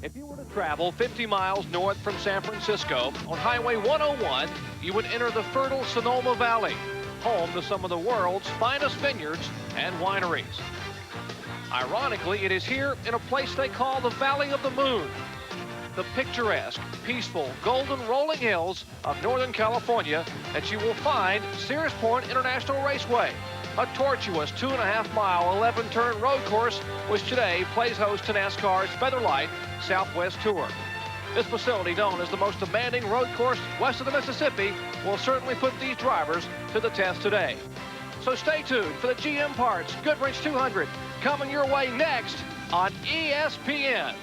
If you were to travel 50 miles north from San Francisco on Highway 101, you would enter the fertile Sonoma Valley, home to some of the world's finest vineyards and wineries. Ironically, it is here in a place they call the Valley of the Moon, the picturesque, peaceful, golden rolling hills of Northern California, that you will find Sears Point International Raceway, a tortuous 2.5-mile, 11-turn road course which today plays host to NASCAR's Featherlight Southwest Tour. This facility, known as the most demanding road course west of the Mississippi, will certainly put these drivers to the test today. So stay tuned for the GM Parts Goodwrench 200 coming your way next on ESPN.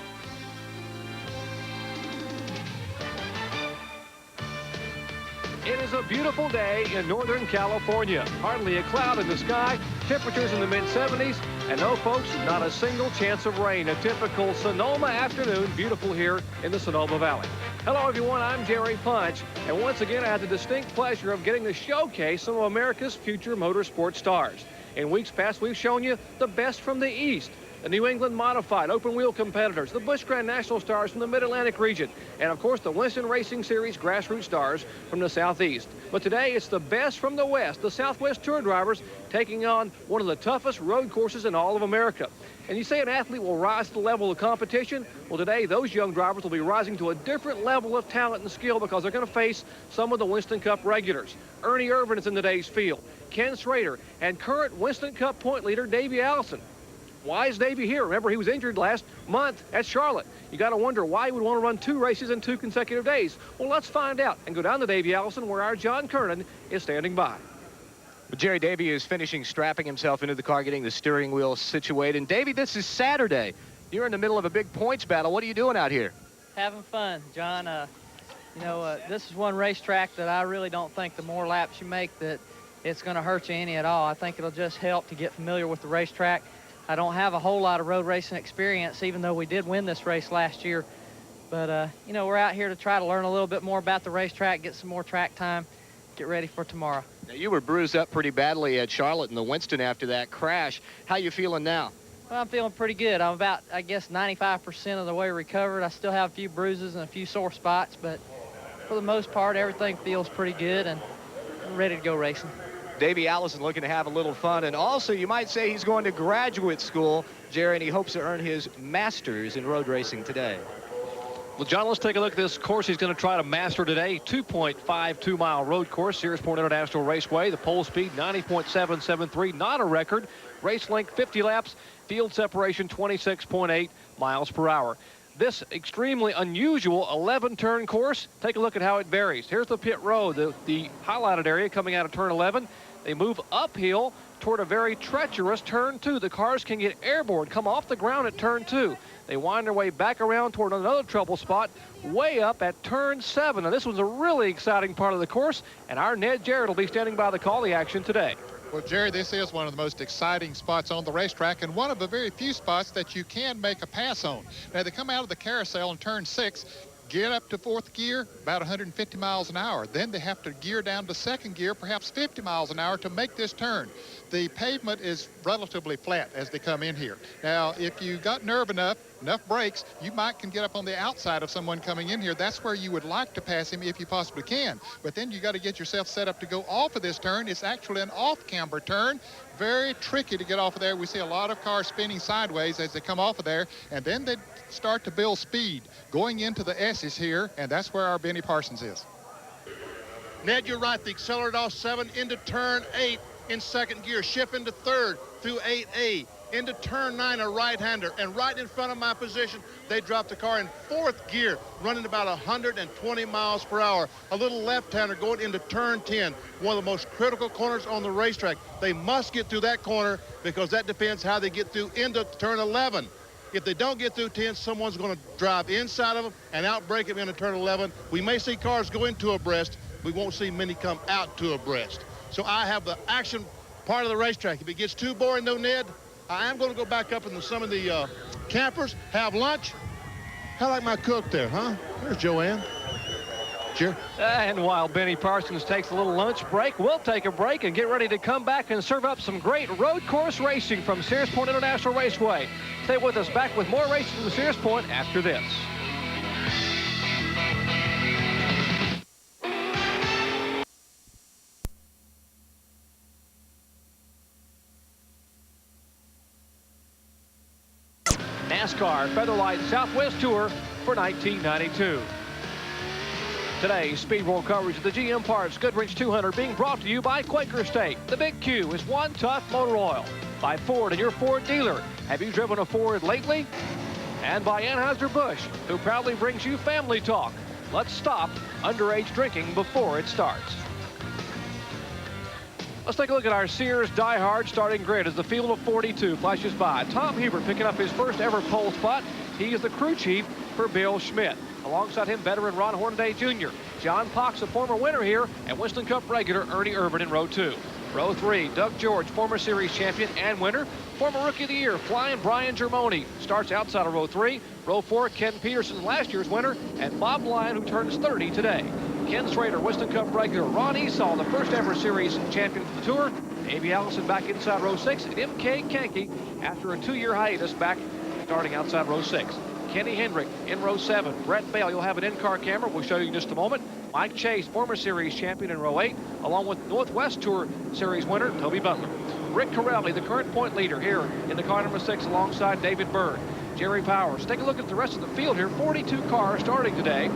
It is a beautiful day in Northern California. Hardly a cloud in the sky, temperatures in the mid-70s, and no, folks, not a single chance of rain. A typical Sonoma afternoon, beautiful here in the Sonoma Valley. Hello, everyone. I'm Jerry Punch, and once again, I had the distinct pleasure of getting to showcase some of America's future motorsport stars. In weeks past, we've shown you the best from the East, the New England Modified open-wheel competitors, the Busch Grand National stars from the Mid-Atlantic region, and of course the Winston Racing Series grassroots stars from the Southeast. But today it's the best from the West, the Southwest Tour drivers taking on one of the toughest road courses in all of America. And you say an athlete will rise to the level of competition? Well, today those young drivers will be rising to a different level of talent and skill because they're going to face some of the Winston Cup regulars. Ernie Irvin is in today's field, Ken Schrader, and current Winston Cup point leader Davey Allison. Why is Davey here? Remember, he was injured last month at Charlotte. You got to wonder why he would want to run 2 races in 2 consecutive days. Well, let's find out and go down to Davey Allison, where our John Kernan is standing by. Well, Jerry, Davey is finishing strapping himself into the car, getting the steering wheel situated. And Davey, this is Saturday. You're in the middle of a big points battle. What are you doing out here? Having fun, John. This is one racetrack that I really don't think the more laps you make that it's going to hurt you any at all. I think it'll just help to get familiar with the racetrack. I don't have a whole lot of road racing experience, even though we did win this race last year. But, we're out here to try to learn a little bit more about the racetrack, get some more track time, get ready for tomorrow. Now, you were bruised up pretty badly at Charlotte and the Winston after that crash. How you feeling now? Well, I'm feeling pretty good. I'm about, 95% of the way recovered. I still have a few bruises and a few sore spots, but for the most part, everything feels pretty good, and I'm ready to go racing. Davey Allison looking to have a little fun, and also you might say he's going to graduate school, Jerry, and he hopes to earn his master's in road racing today. Well, John, let's take a look at this course he's going to try to master today. 2.52-mile road course, Sears Point International Raceway. The pole speed, 90.773, not a record. Race length, 50 laps. Field separation, 26.8 miles per hour. This extremely unusual 11-turn course, take a look at how it varies. Here's the pit road, the highlighted area coming out of turn 11. They move uphill toward a very treacherous turn 2. The cars can get airborne, come off the ground at turn 2. They wind their way back around toward another trouble spot way up at turn 7. Now, this was a really exciting part of the course, and our Ned Jarrett will be standing by to call the action today. Well, Jerry, this is one of the most exciting spots on the racetrack and one of the very few spots that you can make a pass on. Now, they come out of the carousel in turn 6, get up to 4th gear, about 150 miles an hour. Then they have to gear down to 2nd gear, perhaps 50 miles an hour to make this turn. The pavement is relatively flat as they come in here. Now, if you got enough brakes, you can get up on the outside of someone coming in here. That's where you would like to pass him if you possibly can. But then you got to get yourself set up to go off of this turn. It's actually an off-camber turn. Very tricky to get off of there. We see a lot of cars spinning sideways as they come off of there, and then they start to build speed going into the S's here, and that's where our Benny Parsons is. Ned, you're right. They accelerate off 7 into turn 8 in 2nd gear, shift into 3rd through 8A. Into turn 9, a right-hander, and right in front of my position, they drop the car in 4th gear, running about 120 miles per hour. A little left-hander going into turn 10, one of the most critical corners on the racetrack. They must get through that corner because that depends how they get through into turn 11. If they don't get through 10, someone's going to drive inside of them and outbrake them into turn 11. We may see cars go into abreast. We won't see many come out to abreast. So I have the action part of the racetrack. If it gets too boring, though, Ned, I am going to go back up into some of the campers, have lunch. How like my cook there, huh? There's Joanne. Sure. And while Benny Parsons takes a little lunch break, we'll take a break and get ready to come back and serve up some great road course racing from Sears Point International Raceway. Stay with us, back with more racing from Sears Point after this. NASCAR Featherlight Southwest Tour for 1992. Today's Speed World coverage of the GM Parts Goodwrench 200 being brought to you by Quaker State. The Big Q is one tough motor oil. By Ford and your Ford dealer. Have you driven a Ford lately? And by Anheuser-Busch, who proudly brings you Family Talk. Let's stop underage drinking before it starts. Let's take a look at our Sears Die Hard starting grid as the field of 42 flashes by. Tom Hubert picking up his first ever pole spot. He is the crew chief for Bill Schmidt. Alongside him, veteran Ron Hornaday Jr. John Pox, a former winner here, and Winston Cup regular Ernie Irvan in row 2. Row 3, Doug George, former series champion and winner. Former Rookie of the Year, flying Brian Germoni, starts outside of row 3. Row 4, Ken Peterson, last year's winner, and Bob Lyon, who turns 30 today. Ken Schrader, Winston Cup regular. Ron Esau, the first ever series champion for the Tour. A.B. Allison back inside row 6, and M.K. Kanke, after a 2-year hiatus, back starting outside row 6. Kenny Hendrick in row 7. Brett Bale, you'll have an in-car camera. We'll show you in just a moment. Mike Chase, former series champion in row 8, along with Northwest Tour Series winner Toby Butler. Rick Corelli, the current point leader here in the car number 6 alongside David Byrd. Jerry Powers. Take a look at the rest of the field here. 42 cars starting today.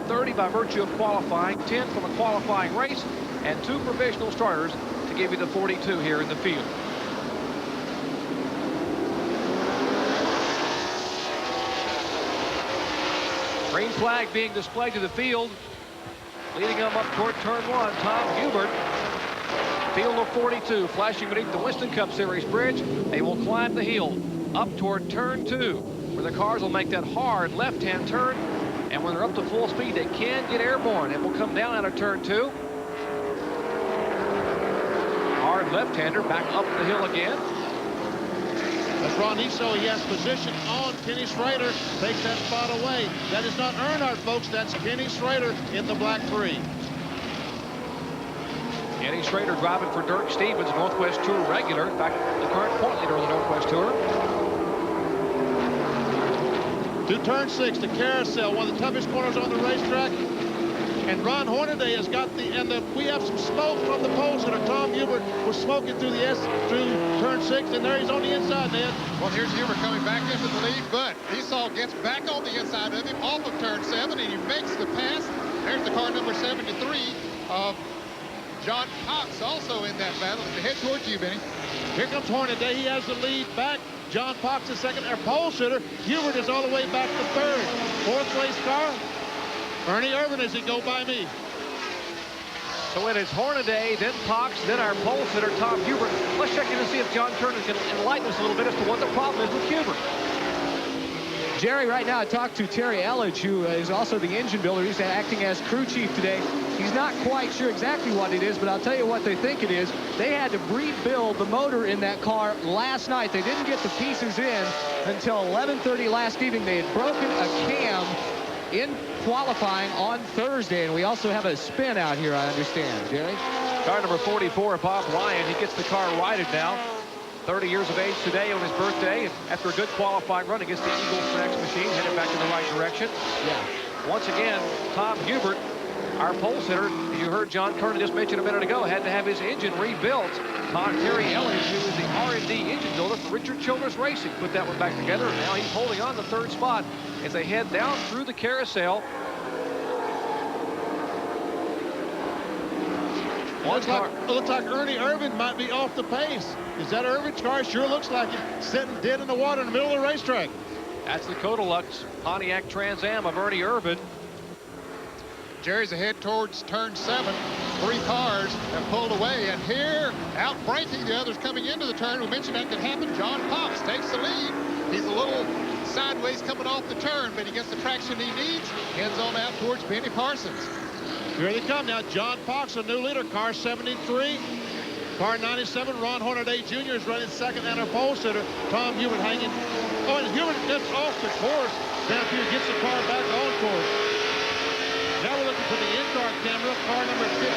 30 by virtue of qualifying, 10 from a qualifying race, and 2 provisional starters to give you the 42 here in the field. Green flag being displayed to the field. Leading them up toward turn 1, Tom Hubert. Field of 42, flashing beneath the Winston Cup Series bridge. They will climb the hill up toward turn 2, where the cars will make that hard left-hand turn. And when they're up to full speed, they can get airborne. It will come down out of turn 2. Hard left-hander back up the hill again. That's Ron Esau. He has position on Kenny Schrader. Takes that spot away. That is not Earnhardt, folks. That's Kenny Schrader in the black 3. Kenny Schrader driving for Dirk Stevens, Northwest Tour regular. In fact, the current point leader of the Northwest Tour. To turn 6, the carousel, one of the toughest corners on the racetrack. And Ron Hornaday has got we have some smoke from the pole sitter. Tom Hubert was smoking through turn 6, and there he's on the inside, Ned. Well, here's Hubert coming back into the lead, but Esau gets back on the inside of him off of turn 7, and he makes the pass. There's the car number 73 of John Cox also in that battle. Head towards you, Benny. Here comes Hornaday. He has the lead back. John Cox is second. Our pole sitter, Hubert, is all the way back to 3rd. 4th place car, Ernie Irvan as he go by me. So it is Hornaday, then Cox, then our pole sitter, Tom Hubert. Let's check in and see if John Turner can enlighten us a little bit as to what the problem is with Hubert. Jerry, right now I talked to Terry Elledge, who is also the engine builder. He's acting as crew chief today. He's not quite sure exactly what it is, but I'll tell you what they think it is. They had to rebuild the motor in that car last night. They didn't get the pieces in until 11:30 last evening. They had broken a cam in qualifying on Thursday, and we also have a spin out here, I understand. Jerry? Car number 44, Bob Lyon. He gets the car righted now. 30 years of age today on his birthday, and after a good qualifying run against the Eagle Snacks machine, headed back in the right direction. Yeah. Once again, Tom Hubert, our pole sitter, you heard John Kernan just mention a minute ago, had to have his engine rebuilt. Terry Elledge, who is the R&D engine builder for Richard Childress Racing, put that one back together, and now he's holding on the 3rd spot as they head down through the carousel. Looks like Ernie Irvan might be off the pace. Is that Irvan's car? Sure looks like it. Sitting dead in the water in the middle of the racetrack. That's the Codilux Pontiac Trans Am of Ernie Irvan. Jerry's ahead towards turn 7. 3 cars have pulled away, and here, out braking the others coming into the turn. We mentioned that could happen. John Cox takes the lead. He's a little sideways coming off the turn, but he gets the traction he needs. Heads on out towards Benny Parsons. Here they come now. John Cox, a new leader, car 73. Car 97, Ron Hornaday Jr. is running 2nd, and our pole sitter, Tom Hubert, hanging. Oh, and Hubert gets off the course. Down here, gets the car back on course. Now we're looking for the in-car camera, car number 56.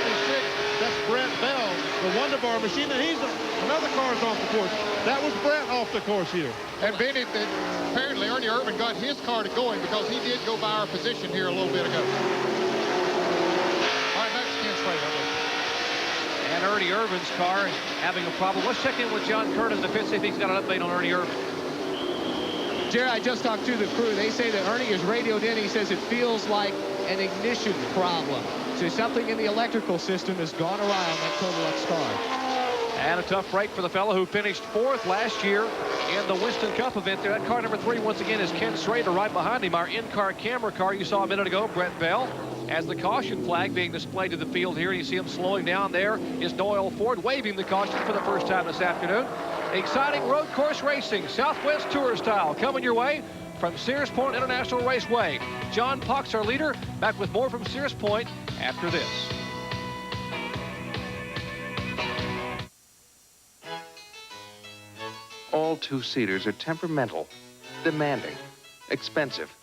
That's Brett Bell, the Wonder Bar machine, and another car's off the course. That was Brett off the course here. And Benny, apparently Ernie Irvan got his car to going because he did go by our position here a little bit ago. All right, back to Ken Schrader. And Ernie Irvan's car having a problem. Let's check in with John Curtis to see if he's got an update on Ernie Irvan. Jerry, I just talked to the crew. They say that Ernie is radioed in. He says it feels like an ignition problem. So something in the electrical system has gone awry on that Total Lux car. And a tough break for the fellow who finished 4th last year in the Winston Cup event there. That car number 3 once again is Ken Schrader right behind him. Our in-car camera car you saw a minute ago, Brett Bell. As the caution flag being displayed to the field here, you see him slowing down. There is Doyle Ford waving the caution for the first time this afternoon. Exciting road course racing, Southwest Tour style, coming your way from Sears Point International Raceway. John Pox, our leader, back with more from Sears Point after this. All two-seaters are temperamental, demanding, expensive.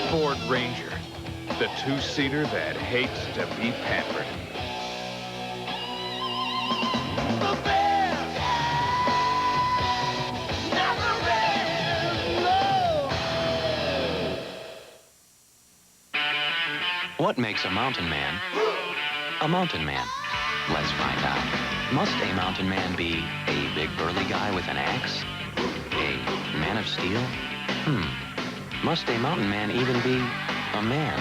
Ford Ranger, the two-seater that hates to be pampered. What makes a mountain man a mountain man? Let's find out. Must a mountain man be a big burly guy with an axe? A man of steel? Must a mountain man even be a man?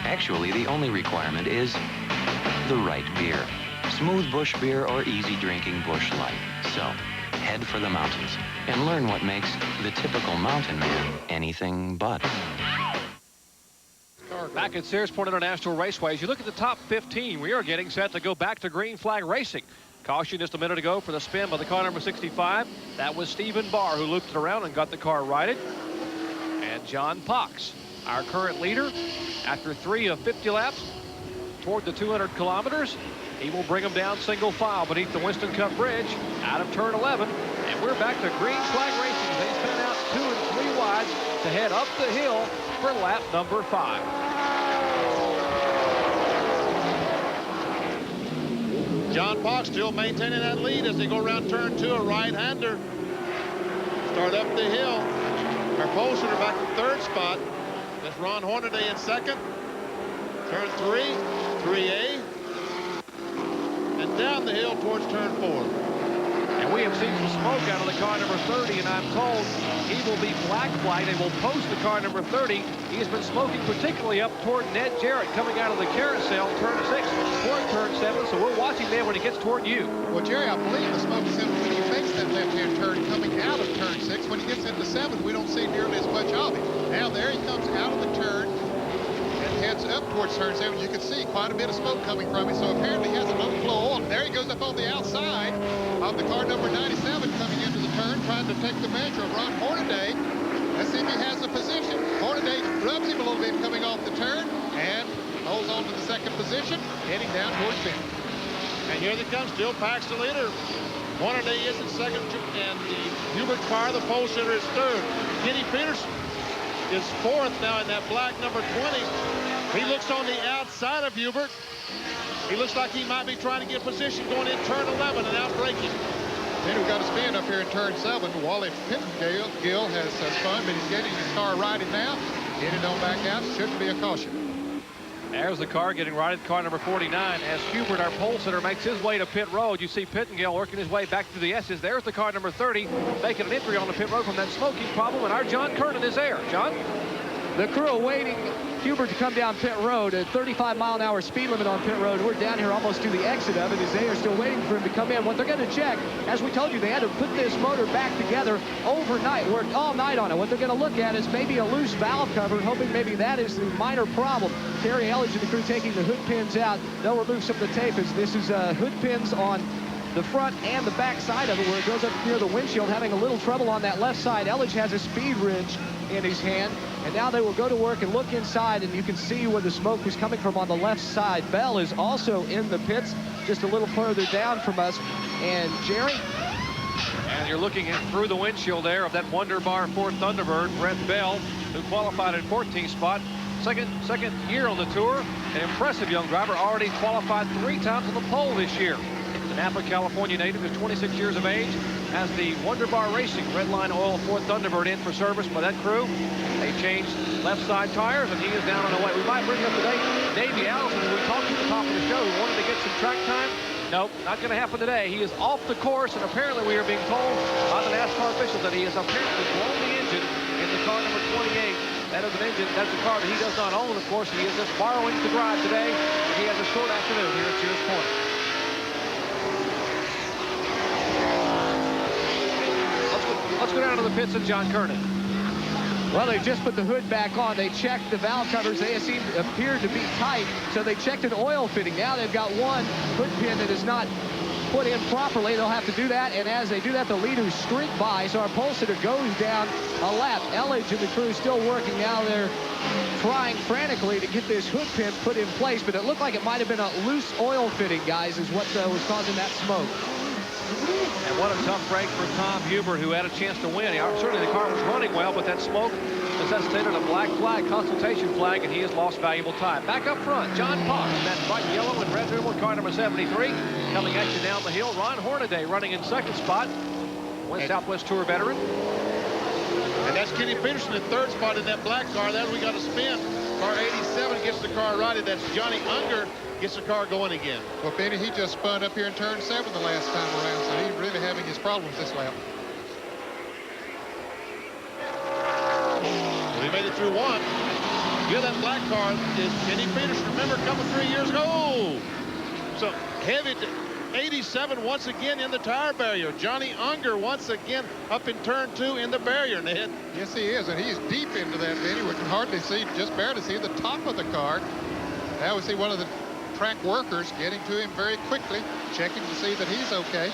Actually, the only requirement is the right beer. Smooth bush beer or easy drinking bush light. So, head for the mountains and learn what makes the typical mountain man anything but. Back at Sears Point International Raceway, as you look at the top 15, we are getting set to go back to green flag racing. Caution just a minute ago for the spin by the car number 65. That was Stephen Barr who looped it around and got the car righted. And John Pox, our current leader, after 3 of 50 laps toward the 200 kilometers. He will bring them down single file beneath the Winston Cup Bridge out of turn 11. And we're back to green flag racing. They spin out 2 and 3 wide to head up the hill for lap number 5. John Pox still maintaining that lead as they go around turn 2, a right-hander. Start up the hill. Our pole sitter back in 3rd spot. That's Ron Hornaday in 2nd. Turn 3, 3A. And down the hill towards turn 4. And we have seen some smoke out of the car number 30, and I'm told he will be black flagged. They will post the car number 30. He has been smoking particularly up toward Ned Jarrett coming out of the carousel, turn 6, toward turn 7. So we're watching there when he gets toward you. Well, Jerry, I believe the smoke is in when he makes that left-hand turn coming out of turn 6. When he gets into 7, we don't see nearly as much of it. Now there he comes out of the turn and heads up towards turn 7. You can see quite a bit of smoke coming from it, so apparently he has an overflow oil. And there he goes up on the outside of the car number 97 coming into the turn, trying to take the measure of Ron Hornaday. Let's see if he has the position. Hornaday rubs him a little bit coming off the turn and holds on to the 2nd position, heading down towards 5th. And here they come, still Pax the leader. Hornaday is in 2nd, and the Hubert car, the pole sitter, is 3rd. Kenny Peterson is 4th now in that black number 20. He looks on the outside of Hubert. He looks like he might be trying to get position going in turn 11 and outbreak him. Then we've got a spin up here in turn 7. Wally Gill has spun, but he's getting his car righted now. Headed on back out. Shouldn't be a caution. There's the car getting righted, car number 49. As Hubert, our pole sitter, makes his way to pit road, you see Pittengale working his way back to the S's. There's the car number 30, making an entry on the pit road from that smoking problem, and our John Kernan is there. John? The crew awaiting Hubert to come down pit road at 35-mile-an-hour speed limit on pit road. We're down here almost to the exit of it as they are still waiting for him to come in. What they're going to check, as we told you, they had to put this motor back together overnight, worked all night on it. What they're going to look at is maybe a loose valve cover, hoping maybe that is the minor problem. Terry Elledge and the crew taking the hood pins out. They'll remove some of the tape as this is hood pins on the front and the back side of it where it goes up near the windshield, having a little trouble on that left side. Elledge has a speed wrench in his hand, and now they will go to work and look inside, and you can see where the smoke was coming from on the left side. Bell is also in the pits just a little further down from us. And Jerry? And you're looking through the windshield there of that Wonder Bar Ford Thunderbird, Brett Bell, who qualified in 14th spot. Second year on the tour. An impressive young driver, already qualified 3 times on the pole this year. Napa, California native, is 26 years of age, has the Wonder Bar Racing Redline Oil Ford Thunderbird in for service by that crew. They changed left side tires, and he is down on the way. We might bring up today Davey Allison, who we talked at the top of the show, who wanted to get some track time. Nope, not going to happen today. He is off the course, and apparently we are being told by the NASCAR officials that he has apparently blown the engine in the car number 28. That is an engine, that's a car that he does not own, of course. He is just borrowing to drive today. He has a short afternoon here at Sears Point. Let's go down to the pits and John Kernan. Well, they just put the hood back on. They checked the valve covers. They appeared to be tight, so they checked an oil fitting. Now they've got one hood pin that is not put in properly. They'll have to do that, and as they do that, the leaders streak by, so our pole sitter goes down a lap. Elledge and the crew still working. Now they're trying frantically to get this hood pin put in place, but it looked like it might have been a loose oil fitting, guys, is what was causing that smoke. And what a tough break for Tom Hubert, who had a chance to win. Certainly the car was running well, but that smoke necessitated a black flag, consultation flag, and he has lost valuable time. Back up front, John Potts, that bright yellow and red ribbon, car number 73. Coming at you down the hill, Ron Hornaday running in second spot. One Southwest Tour veteran. And that's Kenny Peterson in third spot in that black car. Then we got a spin. Car 87 gets the car righted. That's Johnny Unger gets the car going again. Well, Benny, he just spun up here in turn 7 the last time around, so he's really having his problems this lap. Well, he made it through one. Yeah, that black car is Kenny Peterson. Remember a couple, 3 years ago? Oh! So heavy 87 once again in the tire barrier. Johnny Unger once again up in turn 2 in the barrier, Ned. Yes, he is, and he's deep into that, Benny. We can hardly see, just barely see the top of the car. Now we see one of the track workers getting to him very quickly, checking to see that he's okay.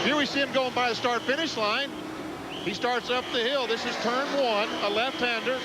Here we see him going by the start-finish line. He starts up the hill. This is turn 1, a left-hander.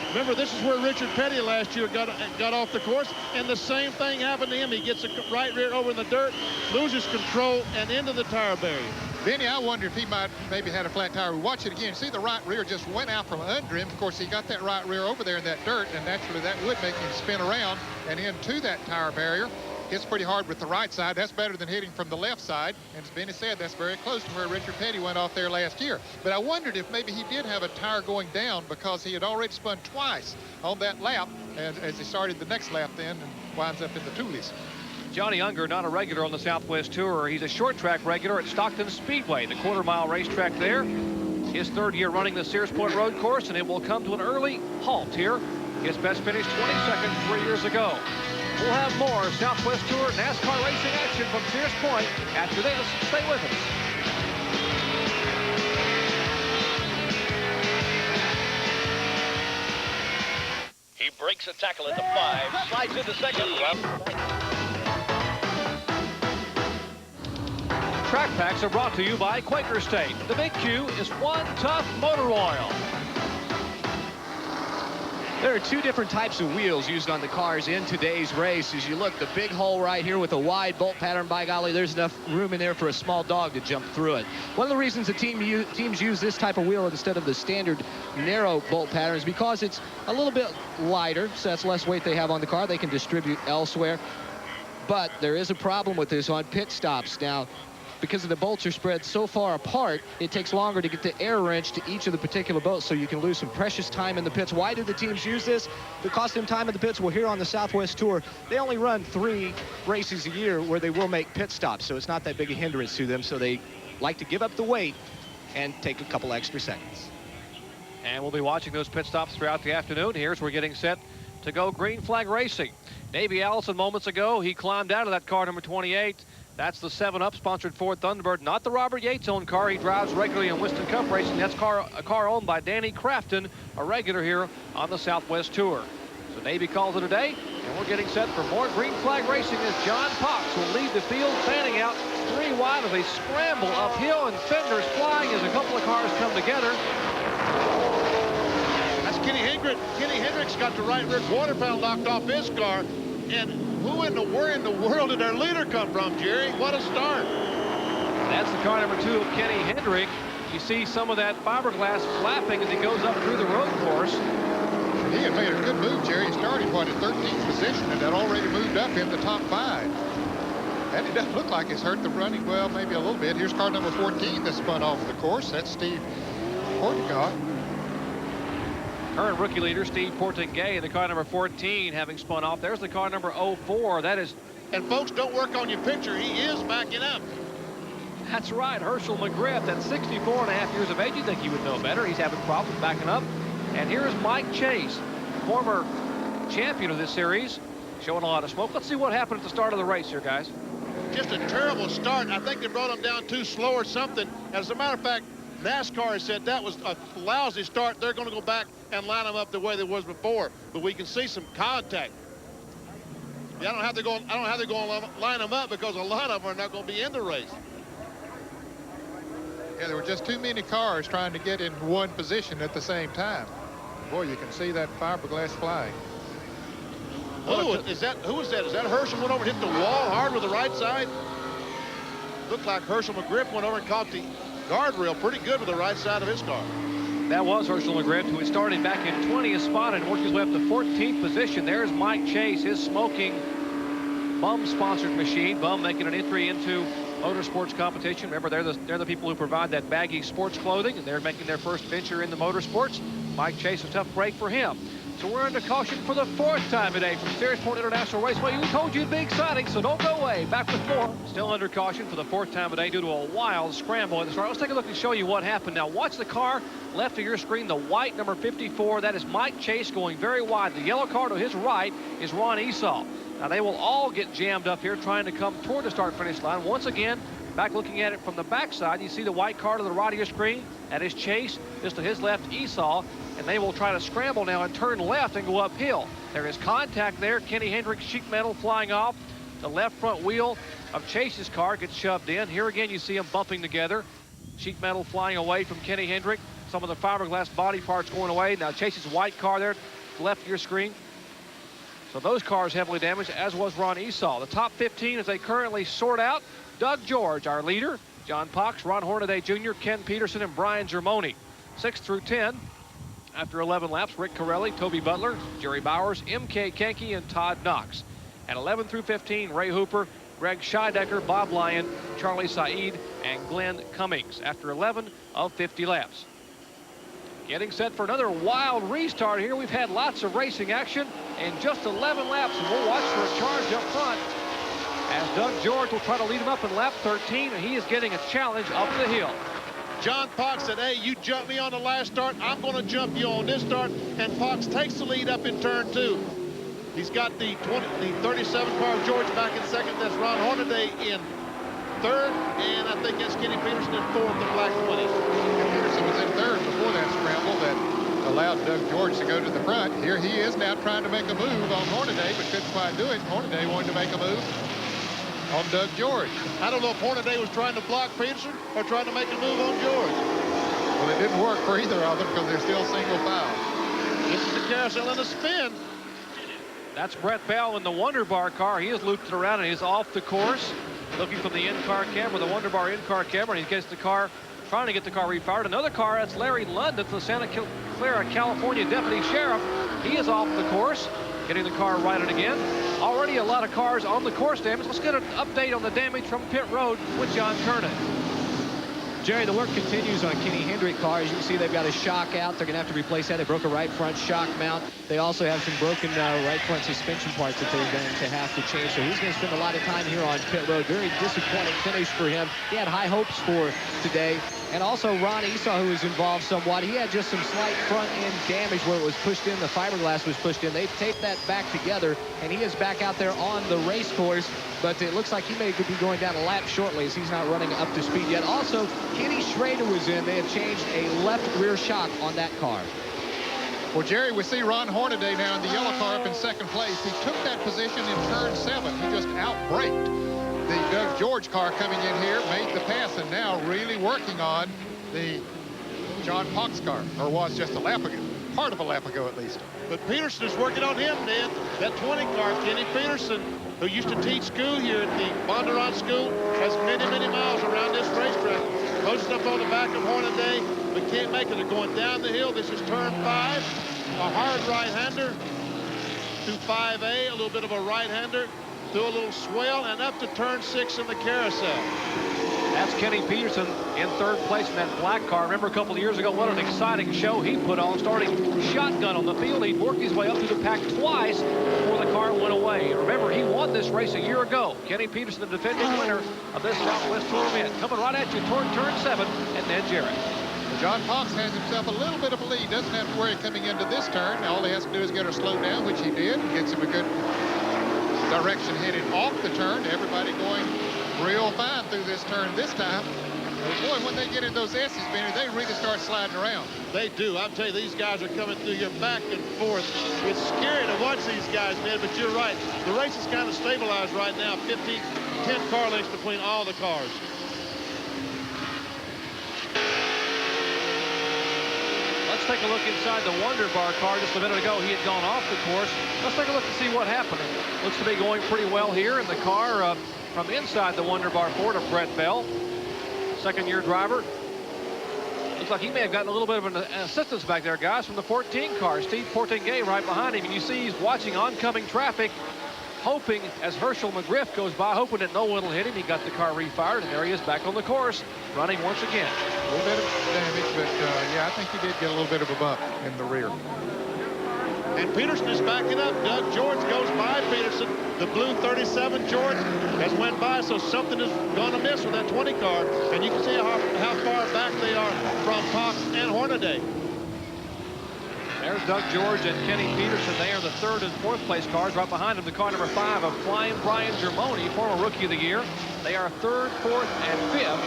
Remember, this is where Richard Petty last year got off the course, and the same thing happened to him. He gets a right rear over in the dirt, loses control, and into the tire barrier. Benny, I wonder if he might maybe had a flat tire. We watch it again. See, the right rear just went out from under him. Of course, he got that right rear over there in that dirt, and naturally that would make him spin around and into that tire barrier. Hits pretty hard with the right side. That's better than hitting from the left side. And as Benny said, that's very close to where Richard Petty went off there last year. But I wondered if maybe he did have a tire going down because he had already spun twice on that lap as he started the next lap then and winds up in the Toolies. Johnny Unger, not a regular on the Southwest Tour. He's a short track regular at Stockton Speedway, the quarter-mile racetrack there. His third year running the Sears Point Road course, and it will come to an early halt here. His best finish 22nd 3 years ago. We'll have more Southwest Tour NASCAR racing action from Sears Point after this. Stay with us. He breaks a tackle at the 5, slides into second. Track packs are brought to you by Quaker State. The big Q is one tough motor oil. There are two different types of wheels used on the cars in today's race. As you look, the big hole right here with a wide bolt pattern, by golly, there's enough room in there for a small dog to jump through it. One of the reasons the teams use this type of wheel instead of the standard narrow bolt pattern is because it's a little bit lighter, so that's less weight they have on the car. They can distribute elsewhere. But there is a problem with this on pit stops. Now, because the bolts are spread so far apart, it takes longer to get the air wrench to each of the particular bolts, so you can lose some precious time in the pits. Why do the teams use this? To cost them time in the pits. Well, here on the Southwest Tour, they only run 3 races a year where they will make pit stops, so it's not that big a hindrance to them, so they like to give up the weight and take a couple extra seconds. And we'll be watching those pit stops throughout the afternoon. Here's we're getting set to go green flag racing. Davey Allison moments ago, he climbed out of that car number 28. That's the 7-Up sponsored Ford Thunderbird, not the Robert Yates owned car. He drives regularly in Winston Cup racing. That's a car owned by Danny Crafton, a regular here on the Southwest Tour. So Navy calls it a day, and we're getting set for more green flag racing as John Potts will lead the field, fanning out 3 wide as they scramble uphill, and fenders flying as a couple of cars come together. That's Kenny Hendricks. Kenny Hendricks got the right rear quarter panel knocked off his car, and where in the world did our leader come from, Jerry? What a start. That's the car number 2 of Kenny Hendrick. You see some of that fiberglass flapping as he goes up through the road course. He had made a good move, Jerry. He started, what, in 13th position, and had already moved up in the top 5. And it doesn't look like it's hurt the running. Well, maybe a little bit. Here's car number 14 that spun off the course. That's Steve Portigott. Current rookie leader, Steve Portigay, in the car number 14, having spun off. There's the car number 04. That is... And folks, don't work on your picture. He is backing up. That's right, Herschel McGriff, at 64.5 years of age. You'd think he would know better. He's having problems backing up. And here's Mike Chase, former champion of this series, showing a lot of smoke. Let's see what happened at the start of the race here, guys. Just a terrible start. I think they brought him down too slow or something. As a matter of fact, NASCAR has said that was a lousy start. They're going to go back and line them up the way they was before. But we can see some contact. Yeah, I don't have to go and line them up because a lot of them are not going to be in the race. Yeah, there were just too many cars trying to get in one position at the same time. Boy, you can see that fiberglass flying. Who is that? Is that Herschel went over and hit the wall hard with the right side? Looked like Herschel McGriff went over and caught the guardrail pretty good with the right side of his car. That was Herschel McGriff, who had started back in 20th spot and worked his way up to 14th position. There's Mike Chase, his smoking Bum-sponsored machine. Bum making an entry into motorsports competition. Remember, they're the people who provide that baggy sports clothing, and they're making their first venture into motorsports. Mike Chase, a tough break for him. So we're under caution for the 4th time today from Sears International Raceway. We told you it'd be exciting, so don't go away. Back with more. Still under caution for the 4th time today due to a wild scramble at the start. Let's take a look and show you what happened. Now watch the car left of your screen, the white number 54. That is Mike Chase going very wide. The yellow car to his right is Ron Esau. Now they will all get jammed up here trying to come toward the start-finish line. Once again, back looking at it from the backside, you see the white car to the right of your screen. That is Chase. Just to his left, Esau. And they will try to scramble now and turn left and go uphill. There is contact there. Kenny Hendricks sheet metal flying off. The left front wheel of Chase's car gets shoved in. Here again, you see them bumping together. Sheet metal flying away from Kenny Hendricks. Some of the fiberglass body parts going away. Now Chase's white car there, left of your screen. So those cars heavily damaged, as was Ron Esau. The top 15 as they currently sort out. Doug George, our leader. John Pox, Ron Hornaday Jr., Ken Peterson, and Brian Germoni. 6 through 10. After 11 laps, Rick Corelli, Toby Butler, Jerry Bowers, M.K. Kenke, and Todd Knox. At 11 through 15, Ray Hooper, Greg Scheidecker, Bob Lyon, Charlie Said, and Glenn Cummings. After 11 of 50 laps. Getting set for another wild restart here. We've had lots of racing action in just 11 laps, and we'll watch for a charge up front as Doug George will try to lead him up in lap 13, and he is getting a challenge up the hill. John Pox said, hey, you jumped me on the last start. I'm going to jump you on this start. And Pox takes the lead up in turn 2. He's got the 37 car of George back in second. That's Ron Hornaday in third. And I think that's Kenny Peterson in fourth, the black 20. Peterson was in third before that scramble that allowed Doug George to go to the front. Here he is now trying to make a move on Hornaday, but couldn't quite do it. Hornaday wanted to make a move on Doug George. I don't know if Hornaday was trying to block Peterson or trying to make a move on George. Well, it didn't work for either of them because they're still single file. This is the carousel in a spin. That's Brett Bell in the Wonder Bar car. He has looped it around and he's off the course. Looking from the in-car camera, the Wonder Bar in-car camera, and he gets the car, trying to get the car refired. Another car, that's Larry London, the Santa Clara, California Deputy Sheriff. He is off the course, getting the car righted again. Already a lot of cars on the course damage. Let's get an update on the damage from pit road with John Kernan. Jerry, the work continues on Kenny Hendrick cars. You can see they've got a shock out. They're going to have to replace that. They broke a right front shock mount. They also have some broken right front suspension parts that they're going to have to change. So he's going to spend a lot of time here on pit road. Very disappointing finish for him. He had high hopes for today. And also Ron Esau, who was involved somewhat. He had just some slight front end damage where it was pushed in. The fiberglass was pushed in. They've taped that back together, and he is back out there on the race course. But it looks like he may be going down a lap shortly as he's not running up to speed yet. Also, Kenny Schrader was in. They have changed a left rear shock on that car. Well, Jerry, we see Ron Hornaday now in the yellow car up in second place. He took that position in turn 7. He just outbraked the Doug George car coming in here, made the pass, and now really working on the John Pox car, or was just a lap ago, part of a lap ago at least. But Peterson is working on him, Ned. That 20 car, Kenny Peterson, who used to teach school here at the Bondurant School, has many, many miles around this racetrack. Posted up on the back of Hornaday, but can't make it. They're going down the hill. This is turn 5. a hard right-hander to 5A, a little bit of a right-hander, through a little swell, and up to turn 6 in the carousel. That's Kenny Peterson in third place in that black car. Remember a couple of years ago, what an exciting show he put on, starting shotgun on the field. He'd worked his way up through the pack twice before the car went away. And remember, he won this race a year ago. Kenny Peterson, the defending winner of this Southwest Tour event. Coming right at you toward turn 7, and Ned Jarrett. John Fox has himself a little bit of a lead. Doesn't have to worry coming into this turn. All he has to do is get her slowed down, which he did. Gets him a good direction headed off the turn. Everybody going real fine through this turn this time. But boy, when they get in those S's, Benny, they really start sliding around. They do. I'm telling you, these guys are coming through here back and forth. It's scary to watch these guys, man, but you're right. The race is kind of stabilized right now. 10 car lengths between all the cars. Let's take a look inside the Wonder Bar car. Just a minute ago, he had gone off the course. Let's take a look and see what happened. Looks to be going pretty well here in the car from inside the Wonder Bar Ford of Brett Bell, second-year driver. Looks like he may have gotten a little bit of an assistance back there, guys, from the 14 car. Steve Portingay right behind him, and you see he's watching oncoming traffic, hoping as Herschel McGriff goes by, hoping that no one will hit him. He got the car refired, and there he is back on the course, running once again. A little bit of damage, but yeah, I think he did get a little bit of a bump in the rear. And Peterson is backing up. Doug George goes by Peterson. The blue 37 George has went by, so something is going to miss with that 20 car. And you can see how far back they are from Cox and Hornaday. There's Doug George and Kenny Peterson. They are the third and fourth place cars. Right behind them, the car number 5 of Flying Brian Germoni, former Rookie of the Year. They are third, fourth, and fifth.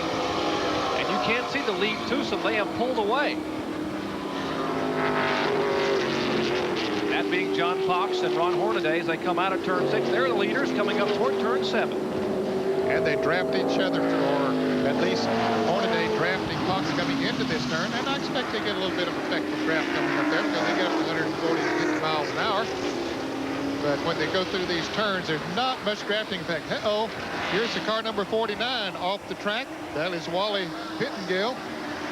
And you can't see the lead twosome. They have pulled away. That being John Fox and Ron Hornaday as they come out of turn 6. They're the leaders coming up toward turn 7. And they draft each other, or at least Hornaday drafting Fox coming into this turn. And I expect they get a little bit of effect from draft coming up there because they get up to 140 to 50 miles an hour. But when they go through these turns, there's not much drafting effect. Uh-oh, here's the car number 49 off the track. That is Wally Pittengill.